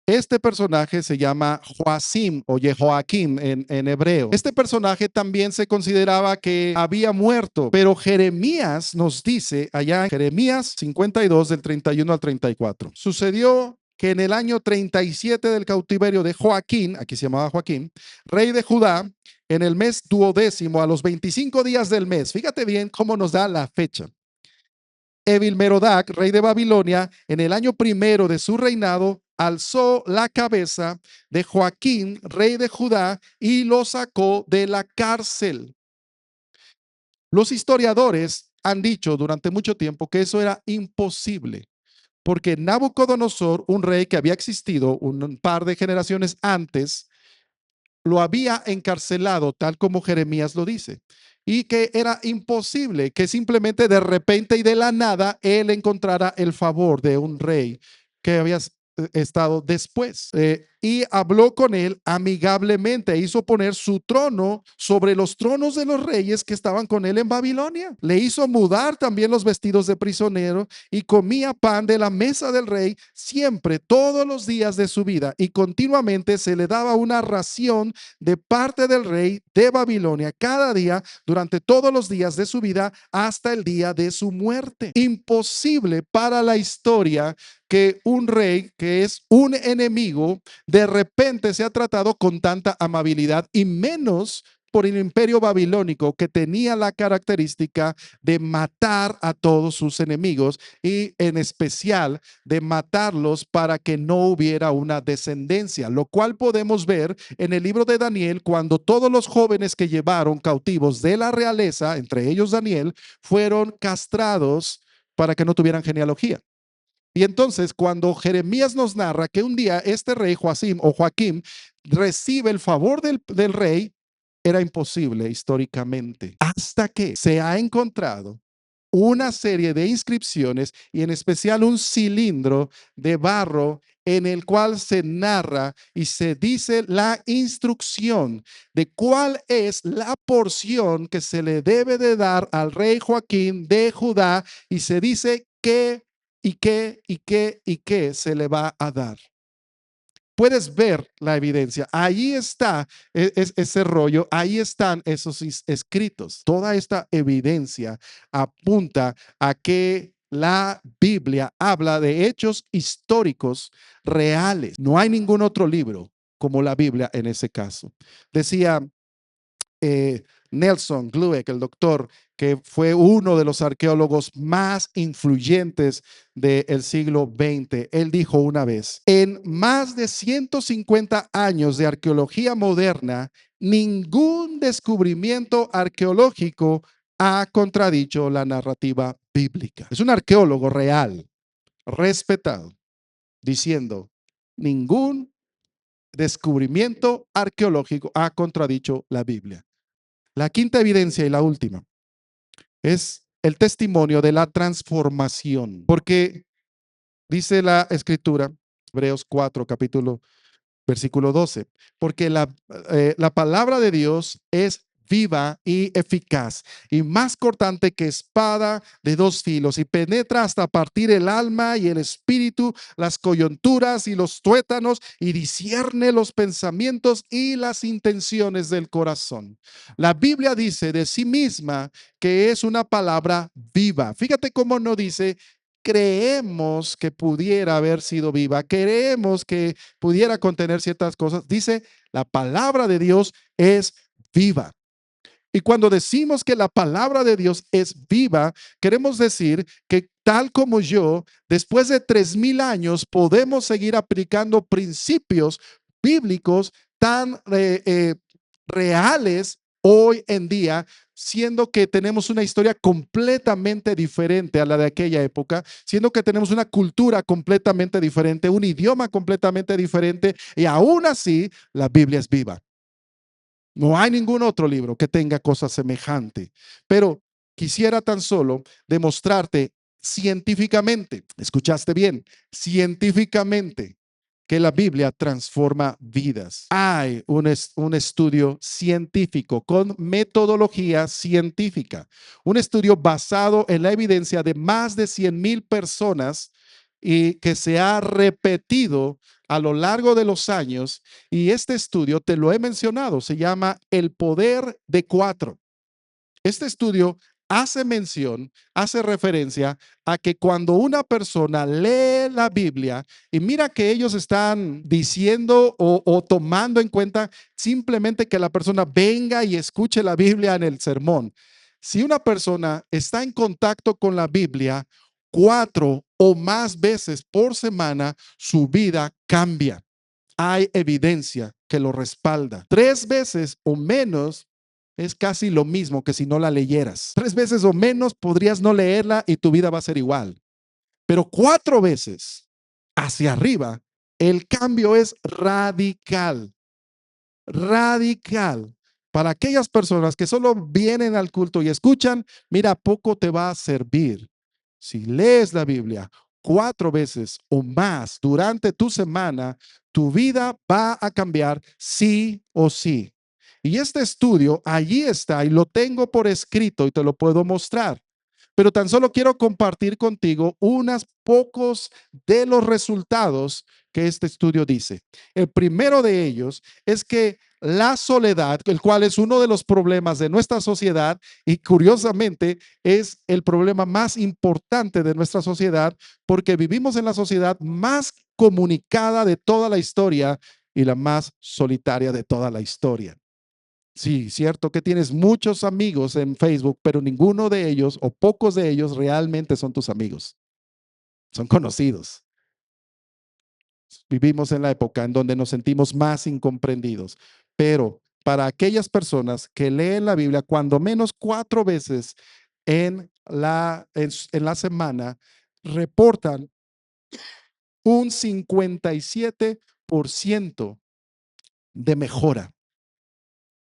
Este personaje se llama Joacim o Jehoakim en hebreo. Este personaje también se consideraba que había muerto, pero Jeremías nos dice allá en Jeremías 52 del 31 al 34. Sucedió que en el año 37 del cautiverio de Joaquín, aquí se llamaba Joaquín, rey de Judá, en el mes duodécimo, a los 25 días del mes, fíjate bien cómo nos da la fecha. Evil-Merodach, rey de Babilonia, en el año primero de su reinado, alzó la cabeza de Joaquín, rey de Judá, y lo sacó de la cárcel. Los historiadores han dicho durante mucho tiempo que eso era imposible, porque Nabucodonosor, un rey que había existido un par de generaciones antes, lo había encarcelado, tal como Jeremías lo dice, y que era imposible que simplemente de repente y de la nada él encontrara el favor de un rey que había estado después. Y habló con él amigablemente, hizo poner su trono sobre los tronos de los reyes que estaban con él en Babilonia. Le hizo mudar también los vestidos de prisionero y comía pan de la mesa del rey siempre, todos los días de su vida, y continuamente se le daba una ración de parte del rey de Babilonia cada día durante todos los días de su vida hasta el día de su muerte. Imposible para la historia que un rey que es un enemigo de repente se ha tratado con tanta amabilidad y menos por el imperio babilónico que tenía la característica de matar a todos sus enemigos y en especial de matarlos para que no hubiera una descendencia, lo cual podemos ver en el libro de Daniel cuando todos los jóvenes que llevaron cautivos de la realeza, entre ellos Daniel, fueron castrados para que no tuvieran genealogía. Y entonces cuando Jeremías nos narra que un día este rey Joacim o Joaquim recibe el favor del rey, era imposible históricamente, hasta que se ha encontrado una serie de inscripciones y en especial un cilindro de barro en el cual se narra y se dice la instrucción de cuál es la porción que se le debe de dar al rey Joaquín de Judá y se dice que y qué se le va a dar. Puedes ver la evidencia. Ahí está ese rollo, ahí están esos escritos. Toda esta evidencia apunta a que la Biblia habla de hechos históricos reales. No hay ningún otro libro como la Biblia en ese caso. Decía Nelson Glueck, el doctor, que fue uno de los arqueólogos más influyentes del siglo XX. Él dijo una vez, en más de 150 años de arqueología moderna, ningún descubrimiento arqueológico ha contradicho la narrativa bíblica. Es un arqueólogo real respetado, diciendo, ningún descubrimiento arqueológico ha contradicho la Biblia. La quinta evidencia y la última es el testimonio de la transformación, porque dice la escritura, Hebreos 4, capítulo versículo 12, porque la palabra de Dios es viva y eficaz y más cortante que espada de dos filos y penetra hasta partir el alma y el espíritu, las coyunturas y los tuétanos y discierne los pensamientos y las intenciones del corazón. La Biblia dice de sí misma que es una palabra viva. Fíjate cómo no dice creemos que pudiera haber sido viva, creemos que pudiera contener ciertas cosas. Dice, la palabra de Dios es viva. Y cuando decimos que la palabra de Dios es viva, queremos decir que tal como yo, después de 3000 años, podemos seguir aplicando principios bíblicos tan reales hoy en día, siendo que tenemos una historia completamente diferente a la de aquella época, siendo que tenemos una cultura completamente diferente, un idioma completamente diferente, y aún así la Biblia es viva. No hay ningún otro libro que tenga cosas semejantes, pero quisiera tan solo demostrarte científicamente, escuchaste bien, científicamente, que la Biblia transforma vidas. Hay un estudio científico con metodología científica, un estudio basado en la evidencia de más de 100,000 personas y que se ha repetido a lo largo de los años. Y este estudio, te lo he mencionado, se llama El Poder de Cuatro. Este estudio hace mención, hace referencia a que cuando una persona lee la Biblia y mira que ellos están diciendo o tomando en cuenta simplemente que la persona venga y escuche la Biblia en el sermón. Si una persona está en contacto con la Biblia 4 o más veces por semana, su vida cambia. Hay evidencia que lo respalda. 3 veces o menos es casi lo mismo que si no la leyeras. 3 veces o menos podrías no leerla y tu vida va a ser igual. Pero 4 veces hacia arriba, el cambio es radical. Radical. Para aquellas personas que solo vienen al culto y escuchan, mira, poco te va a servir. Si lees la Biblia 4 veces o más durante tu semana, tu vida va a cambiar sí o sí. Y este estudio allí está y lo tengo por escrito y te lo puedo mostrar. Pero tan solo quiero compartir contigo unos pocos de los resultados que este estudio dice. El primero de ellos es que la soledad, el cual es uno de los problemas de nuestra sociedad y curiosamente es el problema más importante de nuestra sociedad porque vivimos en la sociedad más comunicada de toda la historia y la más solitaria de toda la historia. Sí, cierto que tienes muchos amigos en Facebook, pero ninguno de ellos o pocos de ellos realmente son tus amigos. Son conocidos. Vivimos en la época en donde nos sentimos más incomprendidos. Pero para aquellas personas que leen la Biblia cuando menos 4 veces en la semana, reportan un 57% de mejora.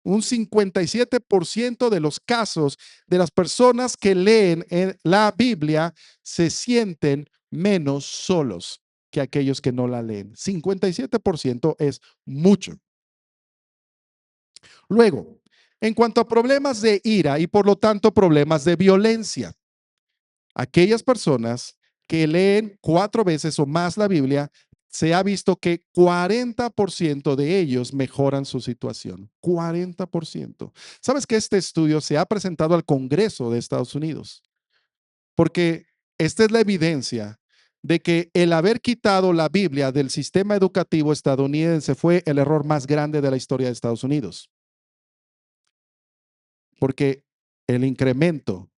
Un 57% de los casos de las personas que leen en la Biblia se sienten menos solos que aquellos que no la leen. 57% es mucho. Luego, en cuanto a problemas de ira y por lo tanto problemas de violencia, aquellas personas que leen 4 veces o más la Biblia, se ha visto que 40% de ellos mejoran su situación. 40%. ¿Sabes que este estudio se ha presentado al Congreso de Estados Unidos? Porque esta es la evidencia de que el haber quitado la Biblia del sistema educativo estadounidense fue el error más grande de la historia de Estados Unidos. Porque el incremento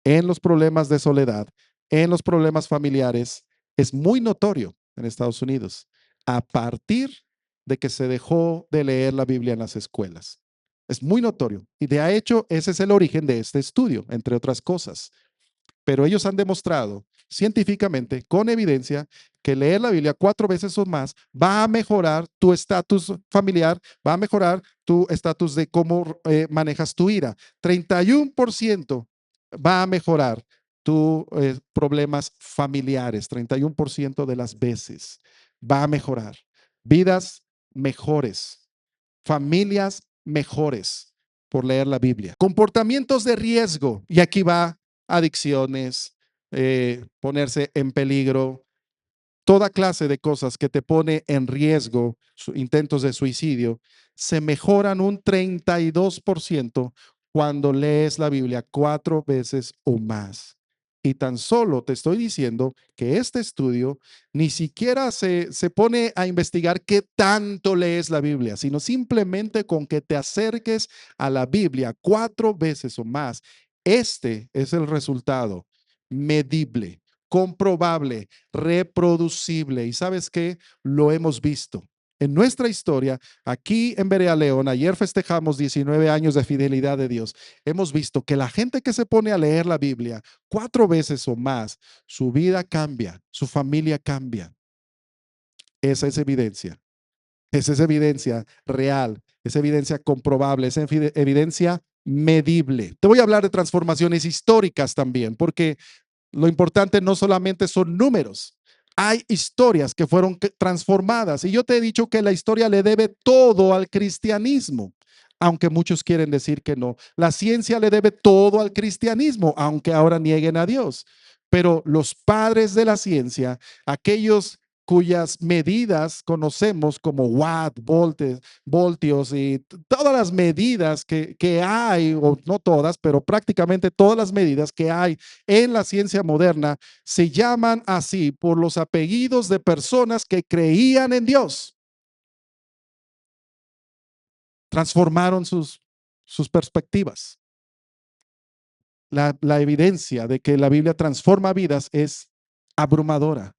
en los problemas de soledad, en los problemas familiares, es muy notorio en Estados Unidos a partir de que se dejó de leer la Biblia en las escuelas. Es muy notorio. Y de hecho, ese es el origen de este estudio, entre otras cosas. Pero ellos han demostrado científicamente, con evidencia, que leer la Biblia 4 veces o más va a mejorar tu estatus familiar, va a mejorar tu estatus de cómo manejas tu ira. 31% va a mejorar tus problemas familiares, 31% de las veces va a mejorar. Vidas mejores, familias mejores por leer la Biblia. Comportamientos de riesgo, y aquí va adicciones, ponerse en peligro, toda clase de cosas que te pone en riesgo, intentos de suicidio, se mejoran un 32% cuando lees la Biblia 4 veces o más. Y tan solo te estoy diciendo que este estudio ni siquiera se pone a investigar qué tanto lees la Biblia, sino simplemente con que te acerques a la Biblia 4 veces o más. Este es el resultado medible, comprobable, reproducible. ¿Y sabes qué? Lo hemos visto. En nuestra historia, aquí en Berea León, ayer festejamos 19 años de fidelidad de Dios. Hemos visto que la gente que se pone a leer la Biblia 4 veces o más, su vida cambia, su familia cambia. Esa es evidencia. Esa es evidencia real, es evidencia comprobable, es evidencia medible. Te voy a hablar de transformaciones históricas también, porque lo importante no solamente son números, hay historias que fueron transformadas. Y yo te he dicho que la historia le debe todo al cristianismo, aunque muchos quieren decir que no. La ciencia le debe todo al cristianismo, aunque ahora nieguen a Dios. Pero los padres de la ciencia, aquellos cuyas medidas conocemos como watt, voltios y todas las medidas que hay, o no todas, pero prácticamente todas las medidas que hay en la ciencia moderna, se llaman así por los apellidos de personas que creían en Dios. Transformaron sus perspectivas. La evidencia de que la Biblia transforma vidas es abrumadora.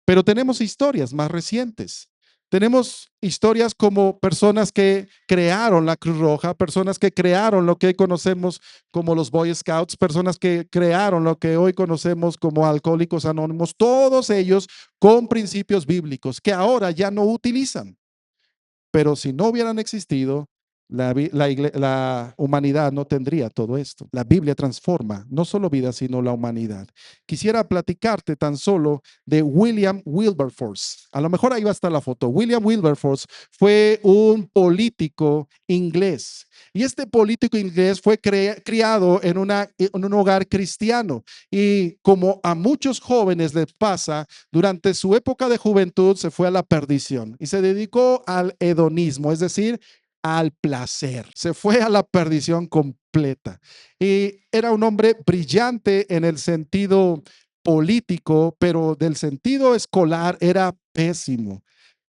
Pero tenemos historias más recientes. Tenemos historias como personas que crearon la Cruz Roja, personas que crearon lo que hoy conocemos como los Boy Scouts, personas que crearon lo que hoy conocemos como Alcohólicos Anónimos, todos ellos con principios bíblicos que ahora ya no utilizan. Pero si no hubieran existido, la humanidad no tendría todo esto. La Biblia transforma no solo vida, sino la humanidad. Quisiera platicarte tan solo de William Wilberforce. A lo mejor ahí va a estar la foto. William Wilberforce fue un político inglés. Y este político inglés fue criado en un hogar cristiano. Y como a muchos jóvenes les pasa, durante su época de juventud se fue a la perdición y se dedicó al hedonismo, es decir, al placer. Se fue a la perdición completa. Y era un hombre brillante en el sentido político, pero del sentido escolar era pésimo.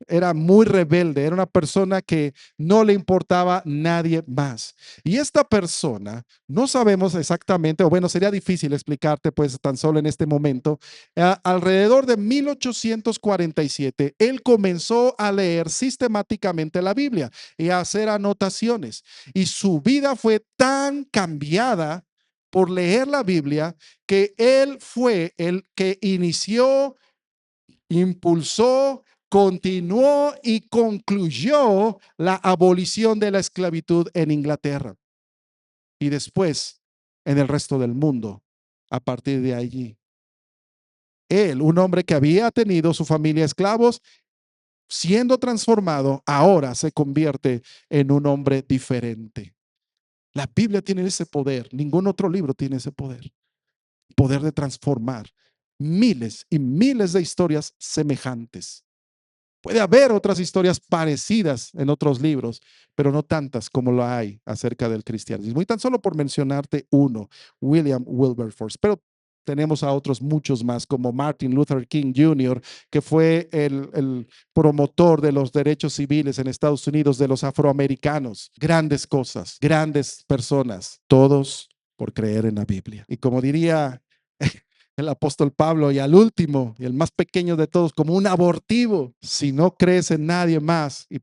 Era muy rebelde, era una persona que no le importaba nadie más. Y esta persona, no sabemos exactamente, o bueno, sería difícil explicarte pues tan solo en este momento, alrededor de 1847, él comenzó a leer sistemáticamente la Biblia y a hacer anotaciones. Y su vida fue tan cambiada por leer la Biblia que él fue el que inició, impulsó, continuó y concluyó la abolición de la esclavitud en Inglaterra y después en el resto del mundo. A partir de allí, él, un hombre que había tenido su familia esclavos, siendo transformado, ahora se convierte en un hombre diferente. La Biblia tiene ese poder, ningún otro libro tiene ese poder, poder de transformar miles y miles de historias semejantes. Puede haber otras historias parecidas en otros libros, pero no tantas como lo hay acerca del cristianismo. Y tan solo por mencionarte uno, William Wilberforce, pero tenemos a otros muchos más, como Martin Luther King Jr., que fue el promotor de los derechos civiles en Estados Unidos de los afroamericanos. Grandes cosas, grandes personas, todos por creer en la Biblia. Y como diría el apóstol Pablo, y al último y el más pequeño de todos, como un abortivo, si no crees en nadie más y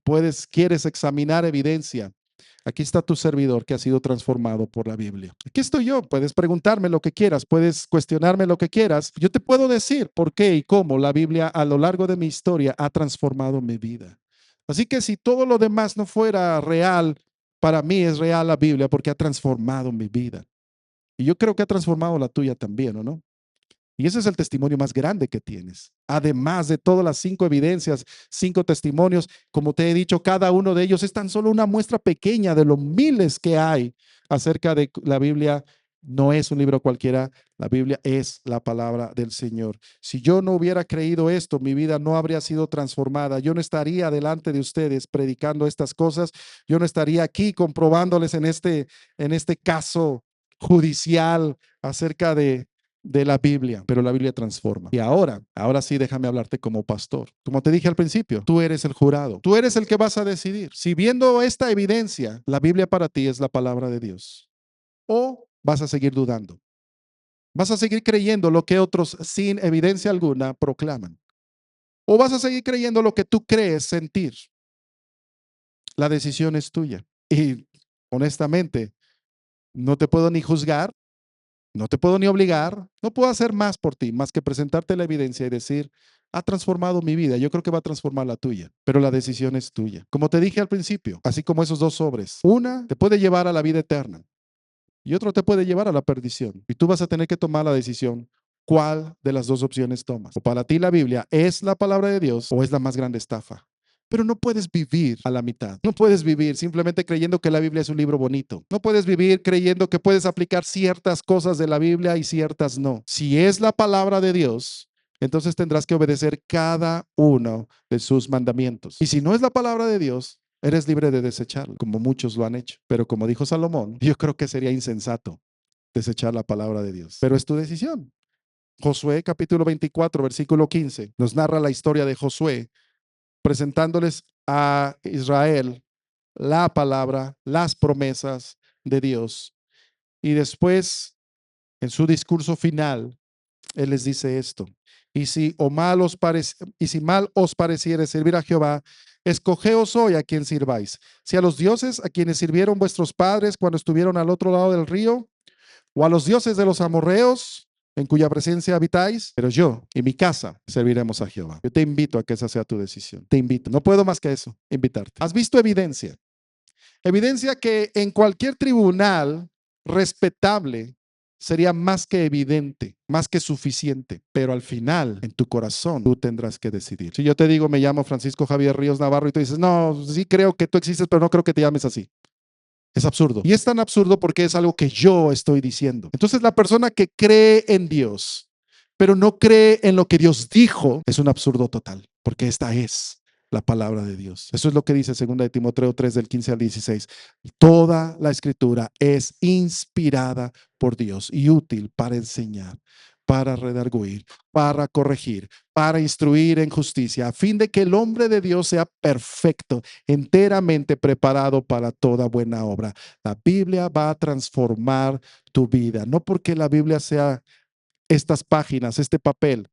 quieres examinar evidencia, Aquí está tu servidor que ha sido transformado por la Biblia. Aquí estoy yo. Puedes preguntarme lo que quieras, puedes cuestionarme lo que quieras. Yo te puedo decir por qué y cómo la Biblia a lo largo de mi historia ha transformado mi vida. Así que si todo lo demás no fuera real, para mí es real la Biblia porque ha transformado mi vida. Y yo creo que ha transformado la tuya también, ¿o no? Y ese es el testimonio más grande que tienes. Además de todas las 5 evidencias, 5 testimonios, como te he dicho, cada uno de ellos es tan solo una muestra pequeña de los miles que hay acerca de la Biblia. No es un libro cualquiera, la Biblia es la palabra del Señor. Si yo no hubiera creído esto, mi vida no habría sido transformada. Yo no estaría delante de ustedes predicando estas cosas. Yo no estaría aquí comprobándoles en este caso judicial acerca de la Biblia, pero la Biblia transforma. Y ahora sí, déjame hablarte como pastor. Como te dije al principio, tú eres el jurado, tú eres el que vas a decidir. Si viendo esta evidencia, la Biblia para ti es la palabra de Dios, o vas a seguir dudando, vas a seguir creyendo lo que otros sin evidencia alguna proclaman, o vas a seguir creyendo lo que tú crees sentir. La decisión es tuya. Y honestamente, no te puedo ni juzgar. No te puedo ni obligar, no puedo hacer más por ti, más que presentarte la evidencia y decir, ha transformado mi vida, yo creo que va a transformar la tuya, pero la decisión es tuya. Como te dije al principio, así como esos 2 sobres, una te puede llevar a la vida eterna y otro te puede llevar a la perdición. Y tú vas a tener que tomar la decisión. ¿Cuál de las 2 opciones tomas? O para ti la Biblia es la palabra de Dios o es la más grande estafa. Pero no puedes vivir a la mitad. No puedes vivir simplemente creyendo que la Biblia es un libro bonito. No puedes vivir creyendo que puedes aplicar ciertas cosas de la Biblia y ciertas no. Si es la palabra de Dios, entonces tendrás que obedecer cada uno de sus mandamientos. Y si no es la palabra de Dios, eres libre de desecharlo, como muchos lo han hecho. Pero como dijo Salomón, yo creo que sería insensato desechar la palabra de Dios. Pero es tu decisión. Josué capítulo 24, versículo 15, nos narra la historia de Josué presentándoles a Israel la palabra, las promesas de Dios. Y después, en su discurso final, él les dice esto: y si mal os pareciere servir a Jehová, escogeos hoy a quien sirváis, si a los dioses a quienes sirvieron vuestros padres cuando estuvieron al otro lado del río, o a los dioses de los amorreos en cuya presencia habitáis, pero yo y mi casa serviremos a Jehová. Yo te invito a que esa sea tu decisión. Te invito. No puedo más que eso, invitarte. ¿Has visto evidencia? Evidencia que en cualquier tribunal respetable sería más que evidente, más que suficiente, pero al final, en tu corazón, tú tendrás que decidir. Si yo te digo, me llamo Francisco Javier Ríos Navarro y tú dices, no, sí creo que tú existes, pero no creo que te llames así. Es absurdo. Y es tan absurdo porque es algo que yo estoy diciendo. Entonces, la persona que cree en Dios, pero no cree en lo que Dios dijo, es un absurdo total, porque esta es la palabra de Dios. Eso es lo que dice 2 de Timoteo 3 del 15 al 16. Toda la escritura es inspirada por Dios y útil para enseñar, para redarguir, para corregir, para instruir en justicia, a fin de que el hombre de Dios sea perfecto, enteramente preparado para toda buena obra. La Biblia va a transformar tu vida, no porque la Biblia sea estas páginas, este papel,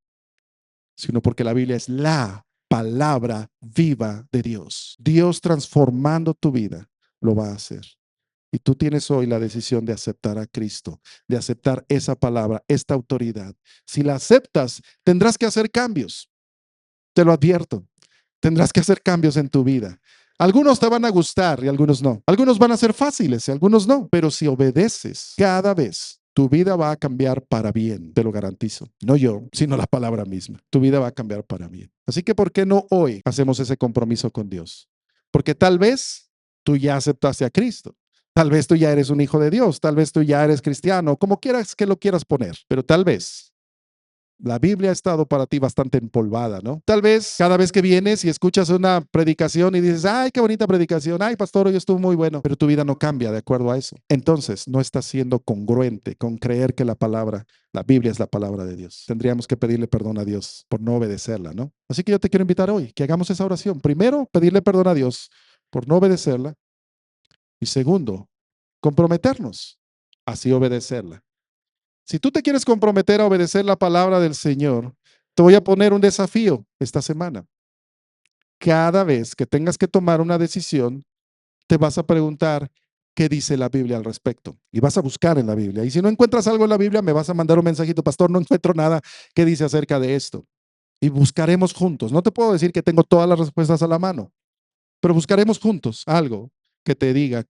sino porque la Biblia es la palabra viva de Dios. Dios transformando tu vida lo va a hacer. Y tú tienes hoy la decisión de aceptar a Cristo, de aceptar esa palabra, esta autoridad. Si la aceptas, tendrás que hacer cambios. Te lo advierto. Tendrás que hacer cambios en tu vida. Algunos te van a gustar y algunos no. Algunos van a ser fáciles y algunos no. Pero si obedeces cada vez, tu vida va a cambiar para bien, te lo garantizo. No yo, sino la palabra misma. Tu vida va a cambiar para bien. Así que, ¿por qué no hoy hacemos ese compromiso con Dios? Porque tal vez tú ya aceptaste a Cristo. Tal vez tú ya eres un hijo de Dios. Tal vez tú ya eres cristiano, como quieras que lo quieras poner. Pero tal vez la Biblia ha estado para ti bastante empolvada, ¿no? Tal vez cada vez que vienes y escuchas una predicación y dices, ay, qué bonita predicación, ay, pastor, hoy estuvo muy bueno, pero tu vida no cambia de acuerdo a eso. Entonces, no estás siendo congruente con creer que la Biblia es la palabra de Dios. Tendríamos que pedirle perdón a Dios por no obedecerla, ¿no? Así que yo te quiero invitar hoy que hagamos esa oración. Primero, pedirle perdón a Dios por no obedecerla. Y segundo, comprometernos, así obedecerla. Si tú te quieres comprometer a obedecer la palabra del Señor, te voy a poner un desafío esta semana. Cada vez que tengas que tomar una decisión, te vas a preguntar qué dice la Biblia al respecto y vas a buscar en la Biblia. Y si no encuentras algo en la Biblia, me vas a mandar un mensajito, pastor, no encuentro nada que dice acerca de esto. Y buscaremos juntos. No te puedo decir que tengo todas las respuestas a la mano, pero buscaremos juntos algo que te diga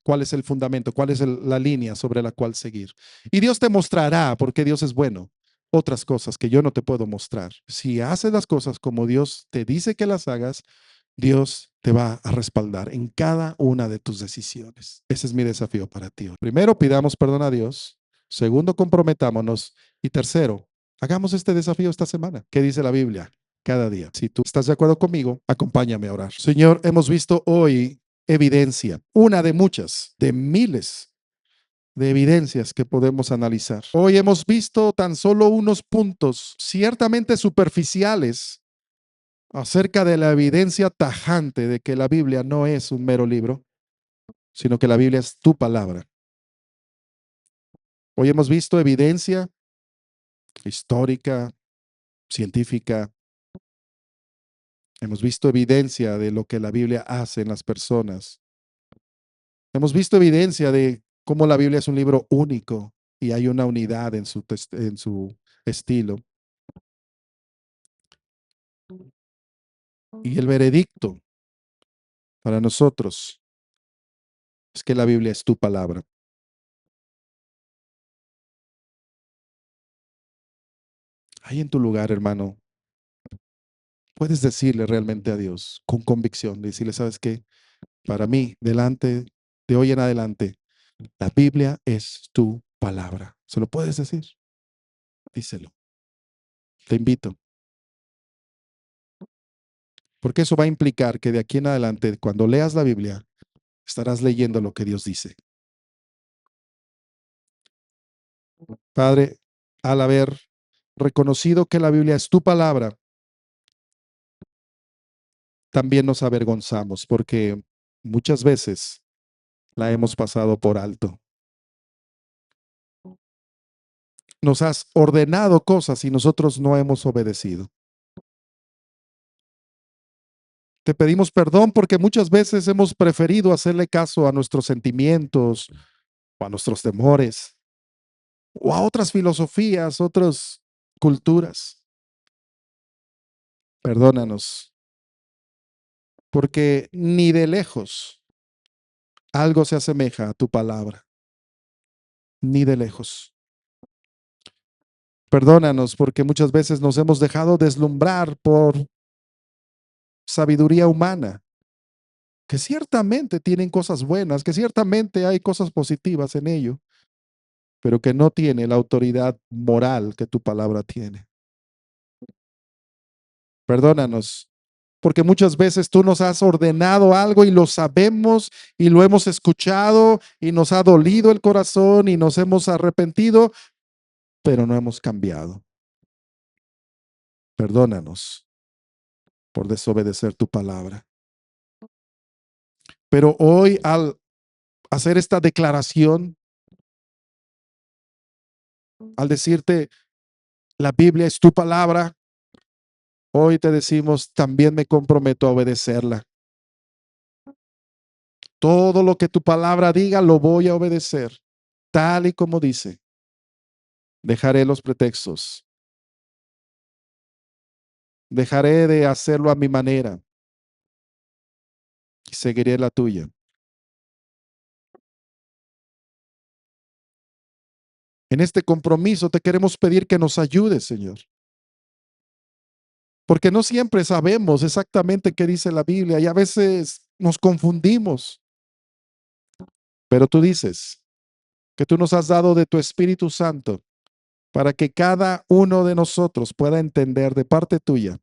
cuál es el fundamento, cuál es la línea sobre la cual seguir. Y Dios te mostrará, porque Dios es bueno, otras cosas que yo no te puedo mostrar. Si haces las cosas como Dios te dice que las hagas, Dios te va a respaldar en cada una de tus decisiones. Ese es mi desafío para ti. Primero, pidamos perdón a Dios. Segundo, comprometámonos. Y tercero, hagamos este desafío esta semana. ¿Qué dice la Biblia? Cada día. Si tú estás de acuerdo conmigo, acompáñame a orar. Señor, hemos visto hoy evidencia, una de muchas, de miles de evidencias que podemos analizar. Hoy hemos visto tan solo unos puntos ciertamente superficiales acerca de la evidencia tajante de que la Biblia no es un mero libro, sino que la Biblia es tu palabra. Hoy hemos visto evidencia histórica, científica, hemos visto evidencia de lo que la Biblia hace en las personas. Hemos visto evidencia de cómo la Biblia es un libro único y hay una unidad en su estilo. Y el veredicto para nosotros es que la Biblia es tu palabra. Ahí en tu lugar, hermano, puedes decirle realmente a Dios con convicción, decirle, ¿sabes qué? Para mí, de hoy en adelante, la Biblia es tu palabra. ¿Se lo puedes decir? Díselo. Te invito. Porque eso va a implicar que de aquí en adelante, cuando leas la Biblia, estarás leyendo lo que Dios dice. Padre, al haber reconocido que la Biblia es tu palabra, también nos avergonzamos porque muchas veces la hemos pasado por alto. Nos has ordenado cosas y nosotros no hemos obedecido. Te pedimos perdón porque muchas veces hemos preferido hacerle caso a nuestros sentimientos o a nuestros temores o a otras filosofías, otras culturas. Perdónanos, porque ni de lejos algo se asemeja a tu palabra, ni de lejos. Perdónanos porque muchas veces nos hemos dejado deslumbrar por sabiduría humana, que ciertamente tienen cosas buenas, que ciertamente hay cosas positivas en ello, pero que no tiene la autoridad moral que tu palabra tiene. Perdónanos, porque muchas veces tú nos has ordenado algo y lo sabemos y lo hemos escuchado y nos ha dolido el corazón y nos hemos arrepentido, pero no hemos cambiado. Perdónanos por desobedecer tu palabra. Pero hoy al hacer esta declaración, al decirte, la Biblia es tu palabra, hoy te decimos, también me comprometo a obedecerla. Todo lo que tu palabra diga, lo voy a obedecer, tal y como dice. Dejaré los pretextos. Dejaré de hacerlo a mi manera y seguiré la tuya. En este compromiso te queremos pedir que nos ayudes, Señor. Porque no siempre sabemos exactamente qué dice la Biblia y a veces nos confundimos. Pero tú dices que tú nos has dado de tu Espíritu Santo para que cada uno de nosotros pueda entender de parte tuya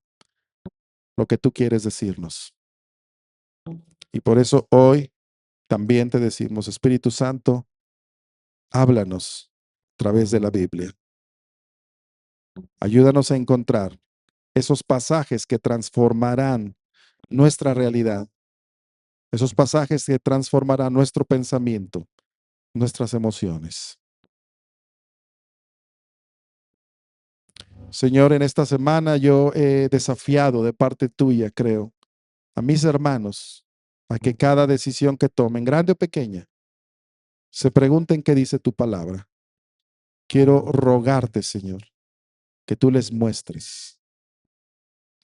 lo que tú quieres decirnos. Y por eso hoy también te decimos, Espíritu Santo, háblanos a través de la Biblia. Ayúdanos a encontrar esos pasajes que transformarán nuestra realidad, esos pasajes que transformarán nuestro pensamiento, nuestras emociones. Señor, en esta semana yo he desafiado de parte tuya, creo, a mis hermanos a que cada decisión que tomen, grande o pequeña, se pregunten qué dice tu palabra. Quiero rogarte, Señor, que tú les muestres,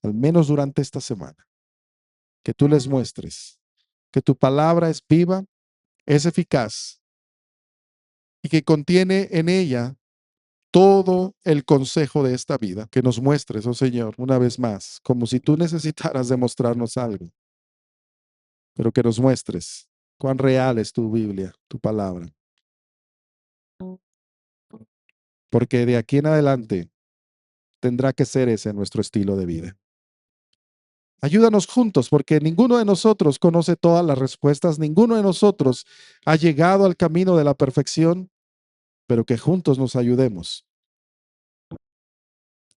al menos durante esta semana, que tú les muestres que tu palabra es viva, es eficaz y que contiene en ella todo el consejo de esta vida. Que nos muestres, oh Señor, una vez más, como si tú necesitaras demostrarnos algo, pero que nos muestres cuán real es tu Biblia, tu palabra. Porque de aquí en adelante tendrá que ser ese nuestro estilo de vida. Ayúdanos juntos, porque ninguno de nosotros conoce todas las respuestas, ninguno de nosotros ha llegado al camino de la perfección, pero que juntos nos ayudemos.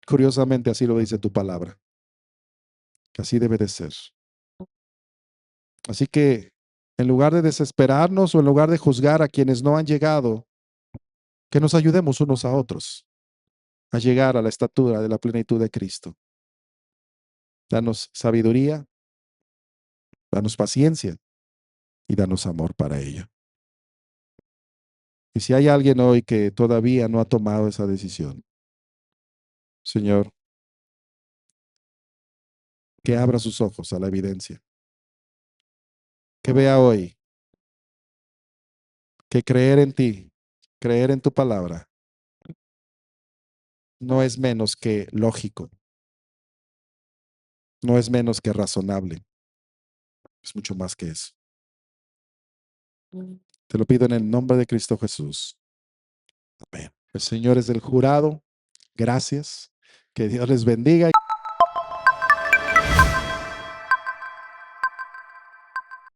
Curiosamente, así lo dice tu palabra, que así debe de ser. Así que, en lugar de desesperarnos o en lugar de juzgar a quienes no han llegado, que nos ayudemos unos a otros a llegar a la estatura de la plenitud de Cristo. Danos sabiduría, danos paciencia y danos amor para ello. Y si hay alguien hoy que todavía no ha tomado esa decisión, Señor, que abra sus ojos a la evidencia, que vea hoy que creer en ti, creer en tu palabra, no es menos que lógico, no es menos que razonable, es mucho más que eso. Te lo pido en el nombre de Cristo Jesús. Amén. Pues, señores del jurado, gracias. Que Dios les bendiga.